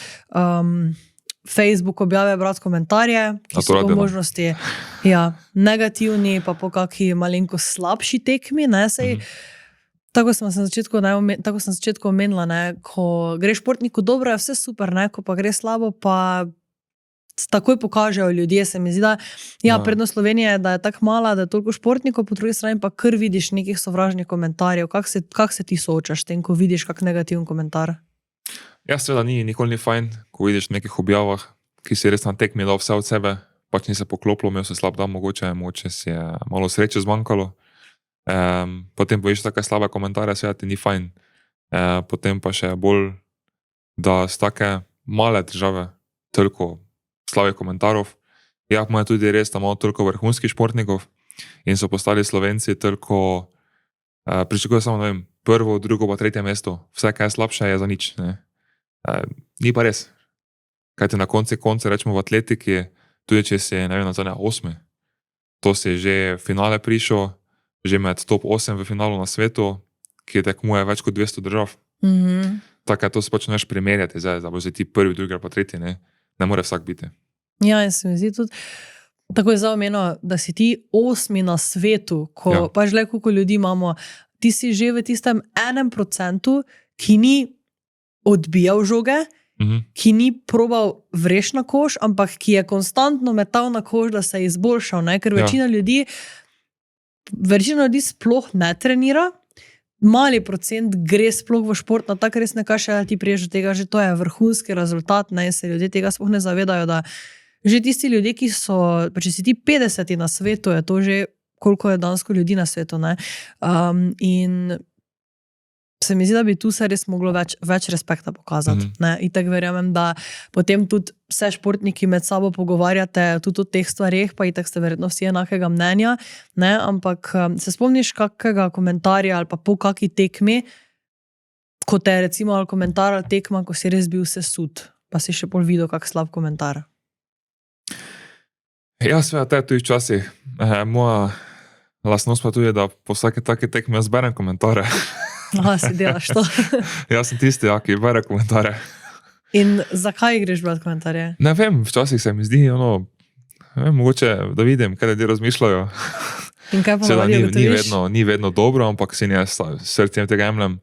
Facebook objave, brati komentarje, ki so po možnosti negativni, pa po kakšni malenko slabši tekmi, ne, sej. Tako sem na začetku omenila, ne, ko gre športniku dobro, je vse super, ne, ko pa gre slabo, pa takoj pokažejo ljudje, se mi zdi, da prednost Slovenije je, da je tako mala, da je toliko športnikov, po drugi strani pa kar vidiš nekih sovražnih komentarjev. Kak se ti soočaš s tem, ko vidiš kak negativen komentar? Ja, seveda nikoli ni fajn, ko vidiš v nekih objavah, ki si res na tekmi dal vse od sebe, pač ni se poklopilo, imel se slab dan, mogoče si je malo sreče zmanjkalo. Potem poviš take slabe komentarje, seveda ti ni fajn. Potem pa še bolj, da z take male države toliko slabih komentarjev. Ja, moja tudi res, da imamo toliko vrhunskih športnikov in so postali Slovenci toliko, pričakujejo samo, ne vem, prvo, drugo pa tretje mesto. Vse, kaj je slabše, je za nič, ne. Ni pa res. Kajti na koncu rečemo v atletiki, tudi če si, ne vem, na zadnje 8, to si že v finale prišel, že med top 8 v finalu na svetu, ki tekmuje več kot 200 držav. Tako to se pač neš primerjati, zdaj, da bo ti prvi, drugi pa tretji, ne more vsak biti. Ja, in se mi zdi tudi, tako je zdaj omenil, da si ti 8 na svetu, ko pač le koliko ljudi imamo, ti si že v tistem 1%, ki ni odbijal žoge, ki ni probal vreš na koš, ampak ki je konstantno metal na koš, da se je izboljšal, ne? Ker večina ljudi večina ljudi sploh ne trenira, mali procent gre sploh v šport, na tak res ne kaže, da ti priješ do tega, že to je vrhunski rezultat, ne, in se ljudje tega sploh ne zavedajo, da že tisti ljudje, ki so, pa če si ti 50 na svetu, je to že koliko je dansko ljudi na svetu, ne, in se mi zdi, da bi tu se res moglo več respekta pokazati. Ne? In tako verjamem, da potem tudi vse športniki med sabo pogovarjate tudi o teh stvareh, pa itak ste verjetno vsi enakega mnenja, ne? Ampak se spomniš kakega komentarja ali pa po kaki tekmi, ko te je recimo komentar ali tekma, ko si res bil sesut, pa si še pol videl kak slab komentar? Ja, seveda, tudi včasih. Moja lastnost pa tudi je, da po vsake take tekme jaz berem komentarje. Aha, si delaš to. Jaz sem tisti, ki bere komentarje. In zakaj greš brati komentarje? Ne vem, včasih se mi zdi, mogoče, da vidim, kaj ljudje razmišljajo. In kaj pa navadijo, ni vedno dobro, ampak si jaz srcem tega jemljem.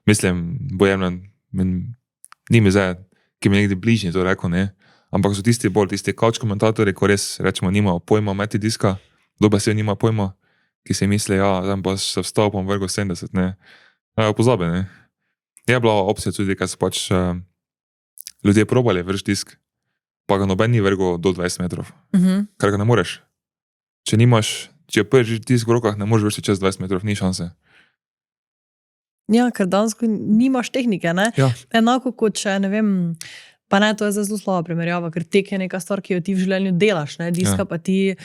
Mislim, bo jemljem, ni mi zdaj, ki mi nekde bližnji to rekel, ne. Ampak so tisti couch komentatorji, ko res, rečemo, nimajo pojma meti diska, dobesedno nima pojma, ki si misli, zdaj pa se vstal, pa vrgo 70, ne. Pozabi, ne. Je bila opcija tudi, kaj so pač ljudje probali vrš disk, pa ga noben ni vrgo do 20 metrov. Kar ga ne moreš. Če je prvi disk v rokah, ne moreš vršiti čez 20 metrov, ni šanse. Ja, ker dansko nimaš tehnike, ne? Ja. Enako kot če, ne vem, pa ne, to je zelo slaba primerjava, ker tek je neka stvar, ki jo ti v življenju delaš, ne? Diska pa ti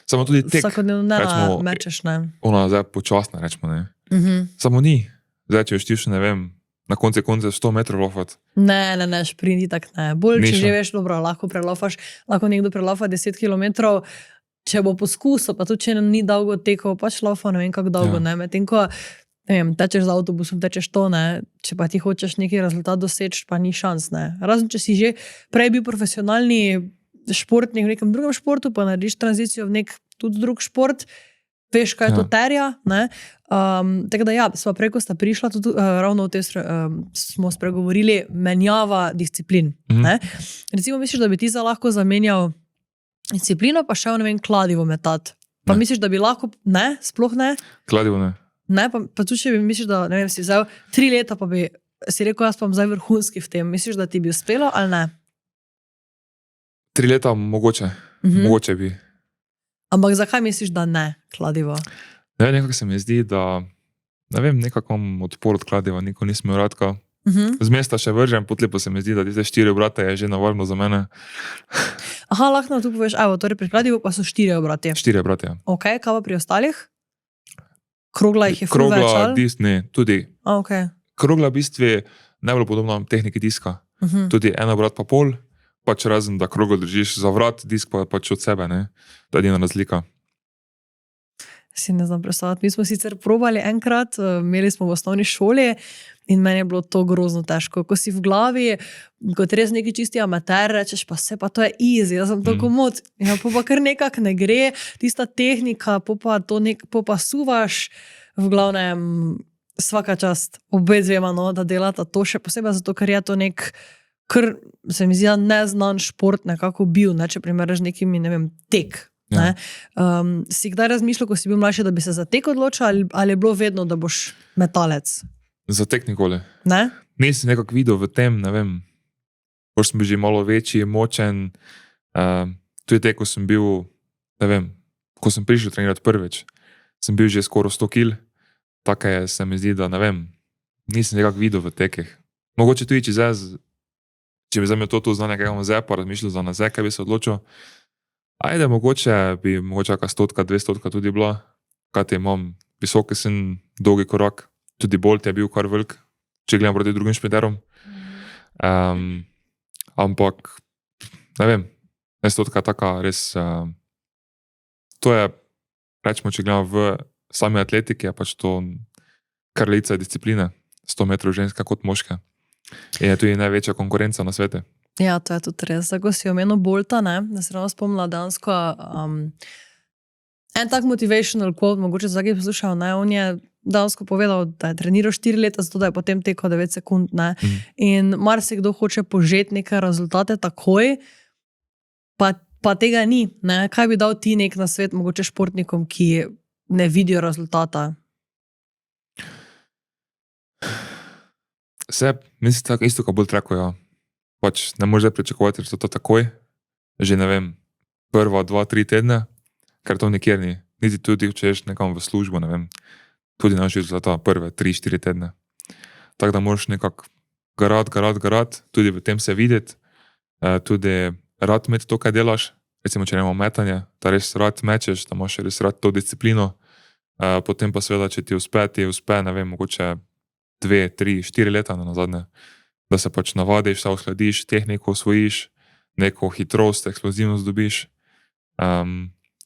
samo tudi tek, vsakodnevno ne mečeš, ne? Ona zdaj počasna, rečemo, ne. Samo ni. Zdaj, če štiš, ne vem, na konce 100 metrov lofati. Ne, šprinti tak ne. Bolj, če že veš, dobro, lahko prelofaš, lahko nekdo prelofa 10 kilometrov, če bo poskusil, pa tudi če ni dolgo tekov, pač lofa, ne vem kako dolgo, ne. Medtem ko, ne vem, tečeš z avtobusom, tečeš to, ne, če pa ti hočeš neki rezultat doseči, pa ni šans, ne. Razen, če si že prej bil profesionalni športnik v nekem drugem športu, pa narediš tranzicijo v nek tudi drug šport, veš, kaj to terja, ne. Tako da ja, sva preko sta prišla, tudi ravno o tem smo spregovorili, menjava disciplin. Ne? Recimo, misliš, da bi ti lahko zamenjal disciplino, pa šel, ne vem, kladivo metati. Pa misliš, da bi lahko, ne, sploh ne? Kladivo ne. Ne, pa tudi če bi misliš, da, ne vem, si vzel 3 leta, pa bi si rekel, jaz pa zdaj vrhunski v tem. Misliš, da ti bi uspelo ali ne? 3 leta mogoče. Mogoče bi. Ampak zakaj misliš, da ne kladivo? Ne, nekako se mi zdi, da ne vem, nekako odpor od kladiva, nikoli nisem imel radka. Z mesta še vržem, potlepo se mi zdi, da tiste 4 obrate je že navarno za mene. Aha, lahko nam tu poveš, torej pri kladivu pa so 4 obrate. 4 obrate, ja. Ok, kaj pa pri ostalih? Krogla jih je ful več, ali? Ne, tudi. Ok. Krogla v bistvu ne bilo podobno tehniki diska. Tudi 1 obrat pa pol, pač razen, da kroglo držiš za vrat, disk pa pač od sebe, ne. To je edina razlika. Si ne znam predstavljati. Mi smo sicer probali enkrat, imeli smo v osnovni šoli in meni je bilo to grozno težko. Ko si v glavi, kot res neki čisti amater, rečeš pa se, pa to je easy, jaz sem toliko mod. Ja, pa kar nekak ne gre, tista tehnika, pa suvaš, v glavnem svaka čast obe dvema, no, da delata to še posebej, zato ker je to nek, kar se mi zdi neznan šport nekako bil, ne, če primerjaš nekimi, ne vem, tek. Ja. Si kdaj razmišljal, ko si bil mlajši, da bi se za tek odločil, ali je bilo vedno, da boš metalec? Za tek nikoli. Ne? Nisem nekako videl v tem, ne vem, boš sem bil že malo večji, močen, tudi tek, ko sem bil, ne vem, ko sem prišel trenirati prvič, sem bil že skoraj 100 kil, tako je, se mi zdi, da ne vem, nisem nekako videl v tekih. Mogoče tudi, če bi za me to znal nekega nazaj, pa razmišljal za nazaj, kaj bi se odločil. Ajde, mogoče bi kakšna 100, 200 tudi bila, kajti imam visoki sem, dolgi korak, tudi Bolt je bil kar velik, če gledam proti drugim šprinterom. Ampak, ne vem, 100 taka res, to je, rečemo, če gledam v sami atletiki, je pač to kar lica discipline, 100 metrov ženska kot moške. In je tudi največja konkurenca na svete. Ja, to je tudi res. Tako si omenil Bolta, ne? Da se ravno spomnila dansko. En tak motivational quote, mogoče za kaj poslušal, ne? On je dansko povedal, da je treniral 4 leta, zato da je potem tekel 9 sekund, ne? In marsikdo hoče požeti neke rezultate takoj, pa tega ni, ne? Kaj bi dal ti nek nasvet mogoče športnikom, ki ne vidijo rezultata? Mislim tako isto, kot bolj treko, ja. Pač ne moreš zdaj pričakovati rezultata takoj, že ne vem, prva, 2-3 tedne, ker to nikjer ni. Niti tudi, če ješ nekam v službo, ne vem, tudi naši rezultata prve 3-4 tedne. Tako da moraš nekako garati, tudi v tem se videti, tudi rad imeti to, kaj delaš, recimo, če imamo metanje, da res rad mečeš, da imaš res rad to disciplino, potem pa seveda, če ti uspe, ne vem, mogoče 2, 3, 4 leta nazadnje, da se pač navadiš, se uslediš, tehniko osvojiš, neko hitrost, eksplozivnost dobiš.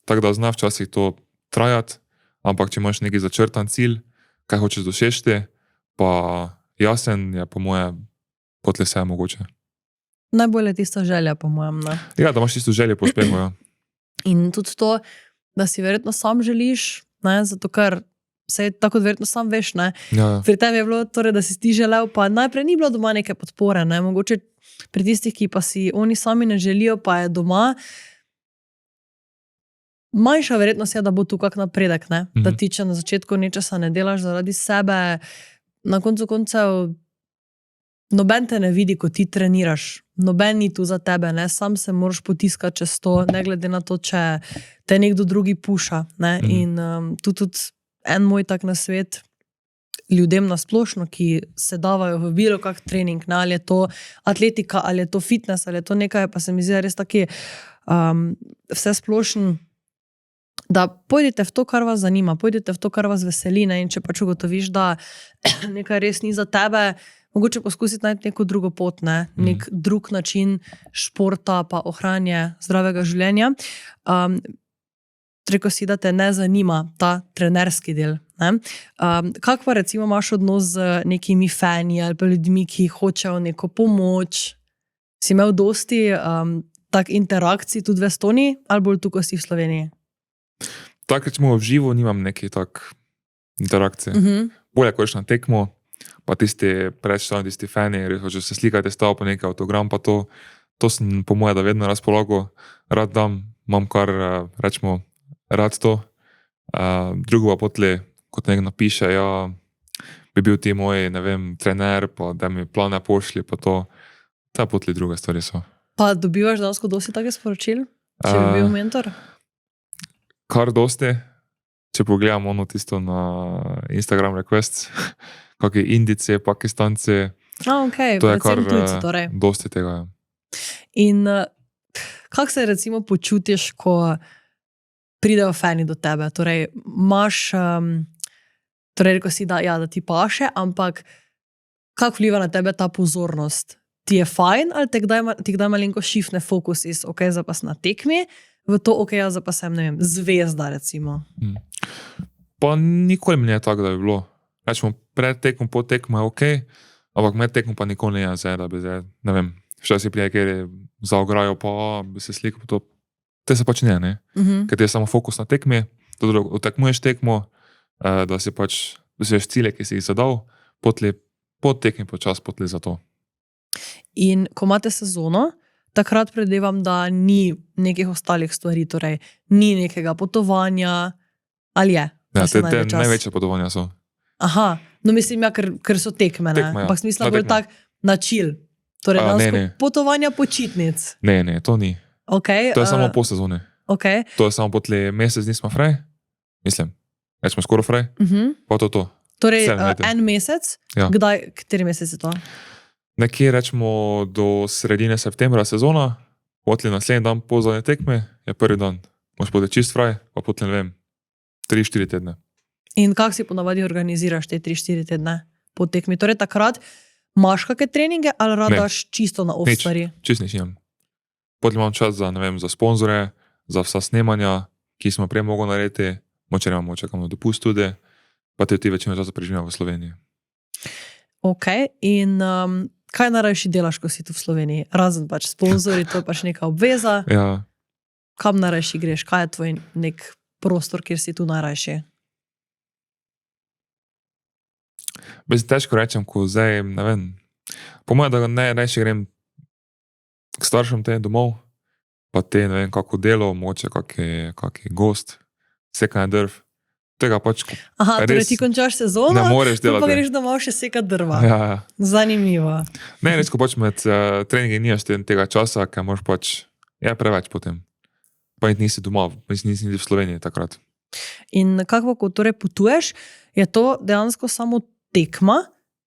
Tako da zna včasih to trajati, ampak če imaš neki začrtan cilj, kaj hočeš doseči, pa jasen je po moje, potlej vse je mogoče. Najbolj je tista želja, po mojem, ne? Ja, da imaš tisto želje po uspehu, ja. In tudi to, da si verjetno sam želiš, ne, zato ker sej tako verjetno sam veš, ne. Ja. Pri tebi je bilo torej, da si ti želel, pa najprej ni bilo doma neke podpore, ne, mogoče pri tistih, ki pa si oni sami ne želijo, pa je doma, manjša verjetnost je, da bo tu kak napredek, ne, da ti, če na začetku nečesa ne delaš zaradi sebe, na koncu koncev noben te ne vidi, ko ti treniraš, noben ni tu za tebe, ne, sam se moraš potiskati čez to, ne glede na to, če te nekdo drugi puša, ne, in tudi en moj tak nasvet ljudem na splošno, ki se davajo v bilo kak trening, ne, ali je to atletika, ali je to fitness, ali je to nekaj, pa se mi zdi res taki vse splošen, da pojdite v to, kar vas zanima, pojdite v to, kar vas veseli, ne, in če pač ugotoviš, da nekaj res ni za tebe, mogoče poskusiti najti neko drugo pot, ne, nek drug način športa pa ohranje zdravega življenja. Rekel si, da te ne zanima ta trenerski del, ne. Kak pa recimo imaš odnos z nekimi fani ali pa ljudmi, ki hočejo neko pomoč? Si imel dosti tak interakcij tudi v Estoniji ali bolj tukaj si v Sloveniji? Tak, recimo v živo nimam neki tak interakcije. Bolje, ko ješ na tekmo, pa tisti prečtani, tisti fani, res hoče se slikati, stav pa nekaj autogram, pa to sem po moje, da vedno razpolago, rad dam, imam kar, rečemo, rad to. Drugo pa potlej, kot nekdo napiše, ja, bi bil ti moj, ne vem, trener, pa da mi plane pošli, pa to, ta potlej druge stvari so. Pa dobivaš dejansko dosti take sporočil, če bi bil mentor? Kar dosti, če pogledam ono tisto na Instagram requests, kakšne Indice, Pakistanci, Okay, to je kar tujci, torej. dosti tega. In kako se recimo počutiš, ko pridejo fani do tebe? Torej, imaš, torej rekel si, da, ja, da ti paše, ampak kako vpliva na tebe ta pozornost? Ti je fajn ali ti kdaj malenko šiftne fokus iz, ok, zdaj pa sem na tekmi, v to, ok, ja, zdaj pa sem, ne vem, zvezda recimo? Pa nikoli mi je tako, da bi bilo. Rečemo, pred tekmo, po tekmo je ok, ampak med tekmo pa nikoli ne je zdaj, da bi zdaj, ne vem, včasih prije, kjer je za ograjo, pa bi se slikal, to, te se pač ne, ker ti je samo fokus na tekmi, da otekmuješ tekmo, da si pač dosežeš cilje, ki si jih zadal, po tekmi počas potlej za to. In ko imate sezono, takrat predvidevam, da ni nekih ostalih stvari, torej ni nekega potovanja, ali je? Ja, te največje potovanja so. Aha, no mislim, ja, ker so tekme, ne? Tekme, ja. Ampak smisla bolj tak načil. Torej, ne. potovanja počitnic. Ne, to ni. Okay, To je samo po sezoni. Okay. To je samo potlej mesec nismo fraj, mislim, rečemo skoro fraj, pa to. Torej, 7 let. en mesec, Ja. kdaj, kateri mesec je to? Nekje rečemo do sredine septembra sezona, potlej naslednji dan po zadnje tekme je prvi dan. Moš potlej čist fraj, pa potlej, ne vem, 3-4 tedne. In kako si ponavadi organiziraš te 3-4 tedne po tekmi? Torej, takrat imaš kakšne treninge ali radaš čisto na off stvari? Čist nič nimam. Potlej imam čas za, ne vem, za sponzore, za vsa snemanja, ki smo prej mogli narediti, moče imamo, čakamo dopust tudi, pa ti večino časa preživljamo v Sloveniji. Ok, in kaj najrajši delaš, ko si tu v Sloveniji? Razen pač sponzori, to je pač neka obveza. Ja. Kam najrajši greš? Kaj je tvoj nek prostor, kjer si tu najrajši? Bez težko rečem, ko zdaj, ne vem, po mojem, da najrajši grem k staršem te domov, pa te, ne vem, kako delo, moče, kaki gost, sekanje drv, tega pač Aha, torej res ti končaš sezono, ne moreš pa delati. greš domov še sekat drva. Ja. Zanimivo. Ne, res, ko pač med treningi nimaš tega časa, ker moraš pač, preveč potem. Pa nisi doma, nisi v Sloveniji takrat. In kako, ko torej potuješ, je to dejansko samo tekma?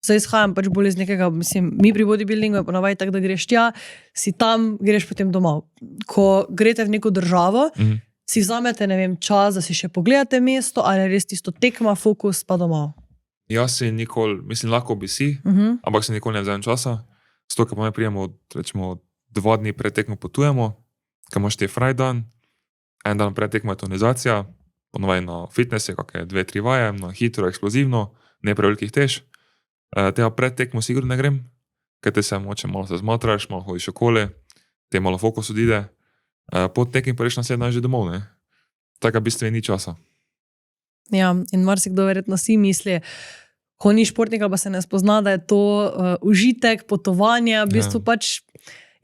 Zdaj izhajam pač bolj iz nekega, mislim, mi pri bodybuildingu je ponavadi tako, da greš tja, si tam, greš potem domov. Ko greste v neko državo, si vzamete, ne vem, čas, da si še pogledate mesto, ali res tisto tekma, fokus pa domov. Jaz si nikoli, mislim, lahko bi si, ampak si nikoli ne vzamem časa. Zato, ker pa me prijemo, rečemo, 2 dni pred tekmo potujemo, ker imaš ti fraj dan, en dan pred tekmo je tonizacija, ponovadi na fitnessu, kakšne 2-3 vaje, na hitro, eksplozivno, ne prevelikih tež. Tega pred tekmo sigurno ne grem, ker te se moče malo se zmatraš, malo hodiš okoli, te malo fokus odide. Po tekmi pa reš naslednji dan že domov, ne? Tako v bistvu ni časa. Ja, in marsikdo verjetno si misli, ko ni športnik ali pa se ne spozna, da je to užitek, potovanje, v bistvu pač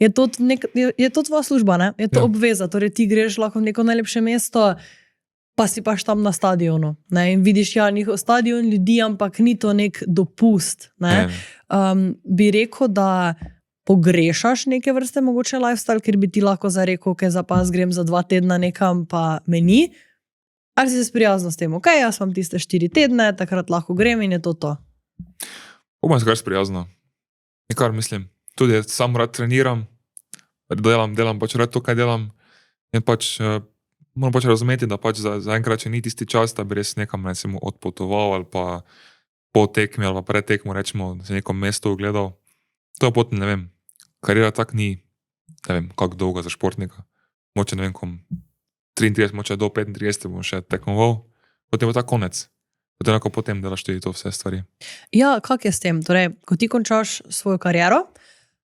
je to tvoja služba, ne? Je to obveza, torej ti greš lahko v neko najlepše mesto, pa si paš tam na stadionu, ne? In vidiš, njihov stadion ljudi, ampak ni to nek dopust, ne? Bi rekel, da pogrešaš neke vrste mogoče lifestyle, ker bi ti lahko zarekel, ok, za pas grem za 2 tedna nekam, pa me ni. Ali si se sprijazno s tem, ok, jaz imam tiste 4 tedne, takrat lahko grem in je to to. Upam se kar sprijazno. Nekar mislim, tudi sam rad treniram, delam pač rad to, kaj delam in pač moram pač razumeti, da pač zaenkrat, če ni tisti čas, da bi res nekam recimo odpotoval ali pa po tekmi ali pa pred tekmo, rečemo, da si neko mesto ogledal. To je potem, ne vem, karjera tak ni, ne vem, kako dolga za športnika. Moče, ne vem, kom 33, moče do 35 bom še tekmoval, potem bo ta konec. Potem lahko potem delaš tudi to vse stvari. Ja, kak je s tem? Torej, ko ti končaš svojo kariero,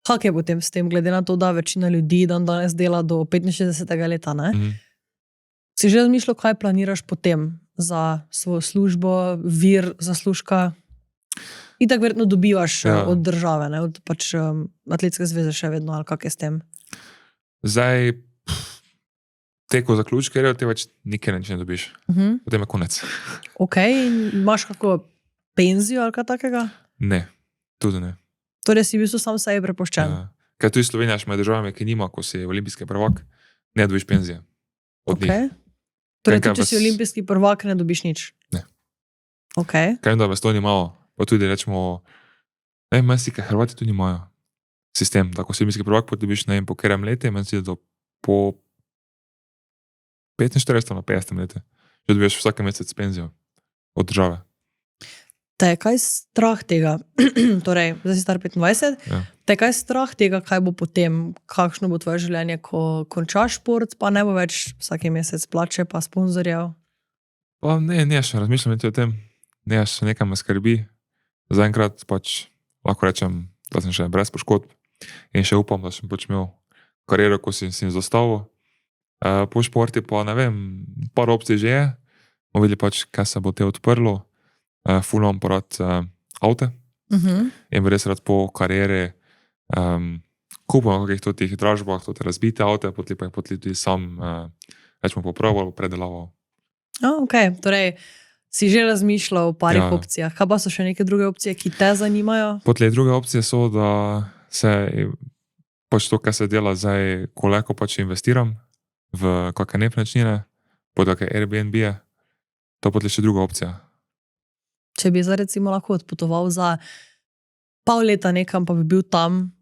kak je potem s tem, glede na to, da večina ljudi dan danes dela do 65. leta, ne? Si že razmišljal, kaj planiraš potem za svojo službo, vir zaslužka? Itak verjetno dobivaš od države, ne? Od pač atletske zveze še vedno, ali kak je s tem? Zdaj, ko zaključiš kariero, te več nikaj ne dobiš. Potem je konec. Ok, in imaš kako penzijo ali kaj takega? Ne, tudi ne. Torej si v bistvu sam sebi prepuščen? Ker tudi Slovenija še med državami, ki nima, ko si olimpijski prvak, ne dobiš penzije. Od njih. Torej, če si olimpijski prvak, ne dobiš nič? Ne. Ok. Kaj vem, da v Estoniji malo, pa tudi rečemo, ne vem, meni kaj Hrvati tudi imajo sistem, da ko si olimpijski prvak, pa dobiš, ne vem, po katerem leti, meni si do po 45 na 50 leti, že dobiš vsake mesec penzijo od države. Te je kaj strah tega, torej, zdaj si star 25, te je kaj strah tega, kaj bo potem, kakšno bo tvoje življenje, ko končaš šport, pa ne bo več vsake mesec plače, pa sponzorjev? Pa ne, še razmišljam o tem, ne, še nekaj me skrbi, zaenkrat pač lahko rečem, da sem še brez poškodb in še upam, da sem pač imel kariero, ko sem zastavil. Po športi pa ne vem, par opcij že je, bomo videli pač, kaj se bo te odprlo. Ful imam pa rad avte in bi res rad po karieri kupil na kakih totih dražbah, tote razbite avte, potli pa jih tudi sam rečemo popravil, predelaval. Ok, torej si že razmišljal o parih opcijah. Kaj pa so še neke druge opcije, ki te zanimajo? Potli druge opcije so, da se pač to, kaj se dela zdaj, koliko pač investiram v kakšne nepremičnine, pod kakšne Airbnb-je, to potli še druga opcija. Če bi zdaj recimo lahko odpotoval za pol leta nekam, pa bi bil tam,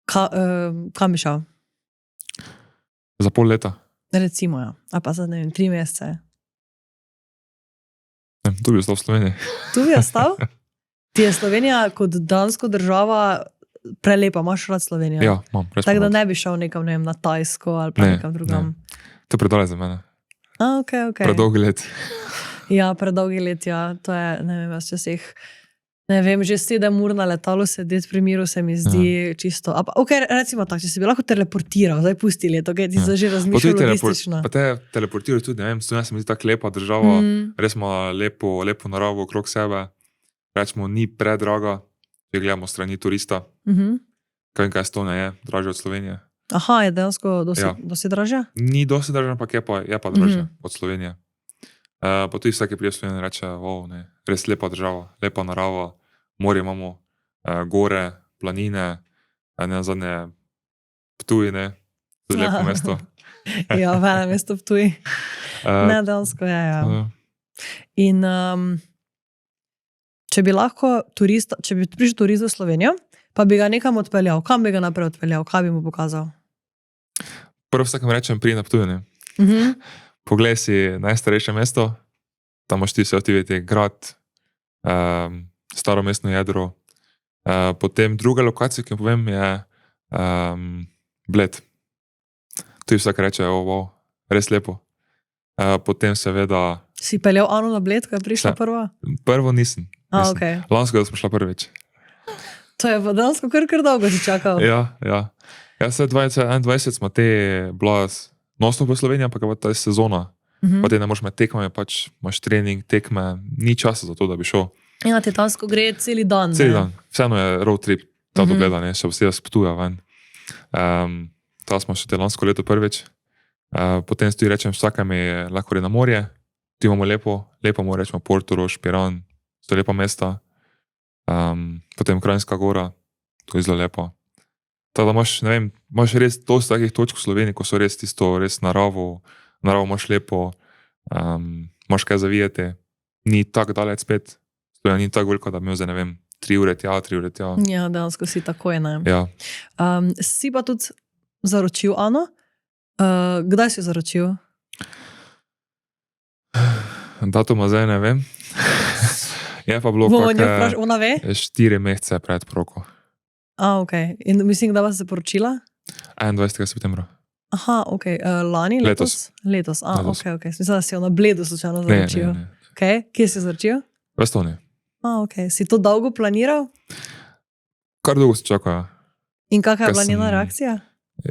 kam bi šel? Za pol leta? Recimo, ja. A pa za, ne vem, 3 mesece. Ne, tu bi ostal v Sloveniji. Tu bi ostal? Ti je Slovenija kot dansko država prelepa, imaš rad Slovenijo? Ja, imam. Tako da ne bi šel nekam, ne vem, na Tajsko ali pa nekam drugam. To je predaleč za mene. Ok. Predolgi let. Ja, predolgi let, ja. To je, ne vem, jaz časih, ne vem, že 7 ur na letalu sedeti pri miru se mi zdi čisto. Ok, recimo tako, če se bi lahko teleportiral, zdaj pusti let, ok, ti se že razmišljal logistično. Pa te teleportiraš tudi, ne vem, Slovenija se mi zdi tako lepa država, res ima lepo naravo okrog sebe, rečemo, ni predraga, če gledamo strani turista. Kaj vem, kaj Estonija je, dražja od Slovenije. Aha, je dejansko dosti dražja? Ni dosti dražja, ampak je pa dražja od Slovenije. Pa tudi vsake prije Slovenije reče, ne, res lepa država, lepa narava, morje imamo, gore, planine, ne zadnje Ptuj, ne, tudi lepo mesto. Ja, vele mesto Ptuj. Ne, dejansko je, ja. In če bi lahko če bi prišel turist v Slovenijo, pa bi ga nekam odpeljal, kam bi ga naprej odpeljal, kaj bi mu pokazal? Prvo vsakem rečem, pridi na Ptuj, ne. Poglej si najstarejše mesto, tam imaš ti vse videti, grad, staro mestno jedro. Potem druga lokacija, ki jo povem, je Bled. Tu vsak reče, res lepo. Potem seveda... Si peljal Ano na Bled, ko je prišla prva? Prvo nisem. Okay. Lansko da smo šla prvič. To je pa dansko kar dolgo si čakal. Ja. Ja, se 2021 smo te bila non-stop v Sloveniji, ampak je pa ta sezona. Pa te ne moraš med tekmami, pač imaš trening, tekme, ni časa za to, da bi šel. Ja, te dansko gre celi dan. Celi dan. Vseeno je road trip, ta dogleda, ne, še vse z Ptuja ven. Ta smo še te lansko leto prvič. Potem tudi rečem, vsaka mi je lahko gre na morje. Tu imamo lepo morje, rečemo Portorož, Piran, so lepa mesta. Potem Kranjska gora, to je zelo lepo. Tako da imaš res dosti takih točk v Sloveniji, ko so res tisto, res naravo imaš lepo, imaš kaj zavijati, ni tako daleč spet, Slovenija ni tako veliko, da bi imel zdaj, 3 ure tja. Ja, dejansko si takoj, ne. Ja. Si pa tudi zaročil Ano? Kdaj si zaročil? Datuma zdaj ne vem. Je pa bilo Ona ve? 4 mesece pred poroko. Okay. In mislim, da vas se poročila? 21. septembra. Aha, ok. Lani? Letos. Letos. Ok. Mislim, da si jo na Bledu slučajno zaročil. Ne. Okay. Kje si zaročil? V Estoniji. Ok. Si to dolgo planiral? Kar dolgo si čakal. In kakšna je bila njena reakcija?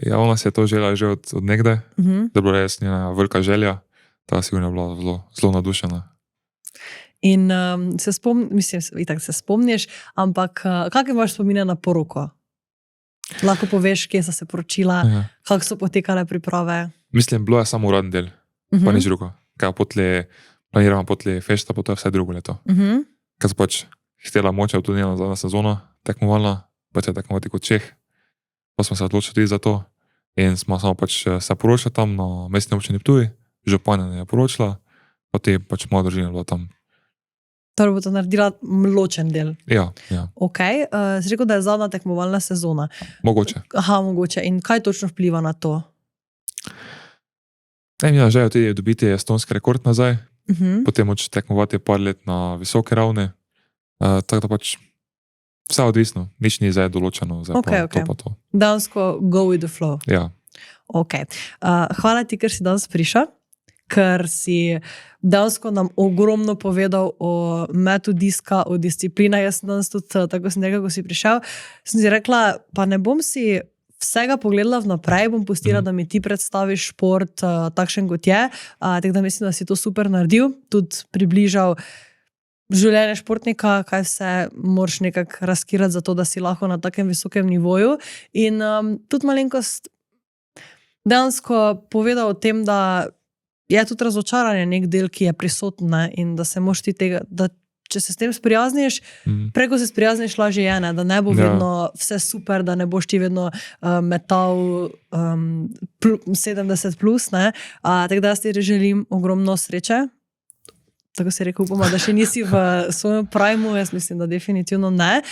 Ja, ona si je to želela že od nekdaj. Da je bila res njena velika želja. Ta sigurno je bila zelo nadušena. In se spomniš, ampak kakšne imaš spomine na poroko? Lahko poveš, kje so se poročila, kako so potekale priprave? Mislim, bilo je samo uradni del, pa nič drugo. Kaj planiramo potli fešta, pa to je vse drugo leto. Kaj so pač htela moče v tudi njena zadnja sezona, tekmovalna, pač je tekmovati kot Čeh. Pa smo se odločili tudi za to in smo samo pač se poročili tam na mestni občini Ptuj, županja je poročila, pa te pač moja družina bila tam. Torej bo to naredila ločen del. Ja. Ok, si rekel, da je zadnja tekmovalna sezona. Mogoče. Aha, mogoče. In kaj točno vpliva na to? Ja, želijo tudi dobiti estonski rekord nazaj, potem moč tekmovati par let na visoke ravni, tako da pač vse odvisno, nič ni zdaj določeno, zdaj pa to. Dansko go with the flow. Ja. Ok. Hvala ti, ker si danes prišel, ker si dansko nam ogromno povedal o metu diska, o disciplinah. Jaz sem danes tudi, tako sem nekaj, ko si prišel, sem si rekla, pa ne bom si vsega pogledala vnaprej, bom pustila, da mi ti predstaviš šport takšen, kot je. Tako da mislim, da si to super naredil, tudi približal življenje športnika, kaj vse moraš nekako razkirati za to, da si lahko na takem visokem nivoju. In tudi malenkost dejansko povedal o tem, da je tudi razočaranje nek del, ki je prisoten in da se moš ti tega, da če se s tem sprijazniš, preko se sprijazniš lažje je, da ne bo vedno vse super, da ne boš ti vedno metal 70 plus, ne. Tako da jaz ti želim ogromno sreče. Tako si rekel, upamo, da še nisi v svojem primu, jaz mislim, da definitivno ne.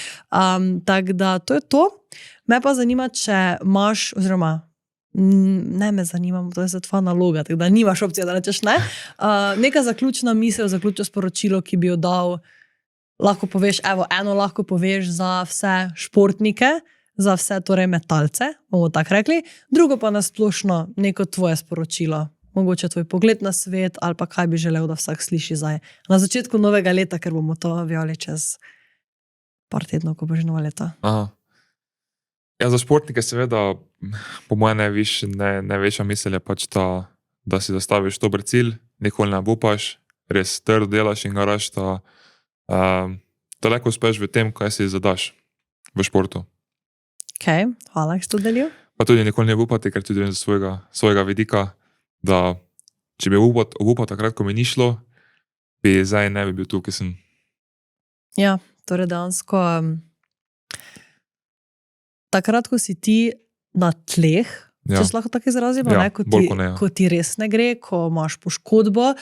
Tako da to je to. Me pa zanima, če imaš, oziroma ne me zanima, to je za tvoja naloga, tako da nimaš opcije, da rečeš ne. Neka zaključna misel, zaključno sporočilo, ki bi jo dal, lahko poveš, eno lahko poveš za vse športnike, za vse torej metalce, bomo tako rekli, drugo pa nasplošno neko tvoje sporočilo, mogoče tvoj pogled na svet ali pa kaj bi želel, da vsak sliši zdaj na začetku novega leta, ker bomo to objavili čez par tednov, ko bo že novo leto. Ja, za športnike seveda, po mojem največja misel je pač ta, da si zastaviš dober cilj, nikoli ne obupaš, res trdo delaš in garaš, da lahko uspeš v tem, kaj si zadaš v športu. Ok, hvala, ki si to delil. Pa tudi nikoli ne obupati, ker tudi vem za svojega vidika, da če bi obupal takrat, ko mi ni šlo, bi zdaj ne bi bil tu, ki sem. Ja, torej dejansko takrat, ko si ti na tleh, Ja. če se lahko tako izrazimo, Ja, ne, bolj kot ne, ja. ko ti res ne gre, ko imaš poškodbo,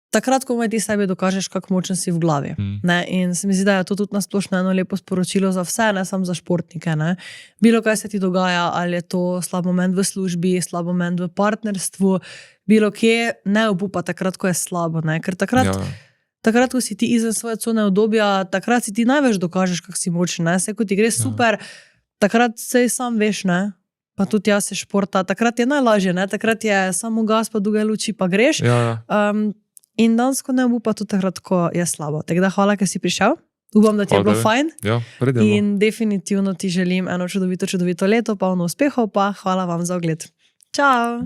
takrat, ko ti sebi dokažeš, kako močen si v glavi. Ne? In se mi zdi, da je to tudi nasplošno eno lepo sporočilo za vse, ne samo za športnike. Ne? Bilo kaj se ti dogaja, ali je to slab moment v službi, slab moment v partnerstvu, bilo kje, ne obupa takrat, ko je slabo. Ne? Ker takrat, Ja. takrat, ko si ti izven svoje cone obdobja, takrat si ti največ dokažeš, kako si močen. Ne? Se, ko ti gre super, takrat sej sam veš, ne? Pa tudi jaz se športa, takrat je najlažje, ne? Takrat je samo gas, pa druge luči, pa greš. Ja. In dansko ne obupa tudi takrat, ko je slabo. Tako da hvala, ker si prišel. Upam, da ti je Hvala bilo tebi. fajn. Ja, predem. In definitivno ti želim eno čudovito leto, polno uspehov, pa hvala vam za ogled. Čau!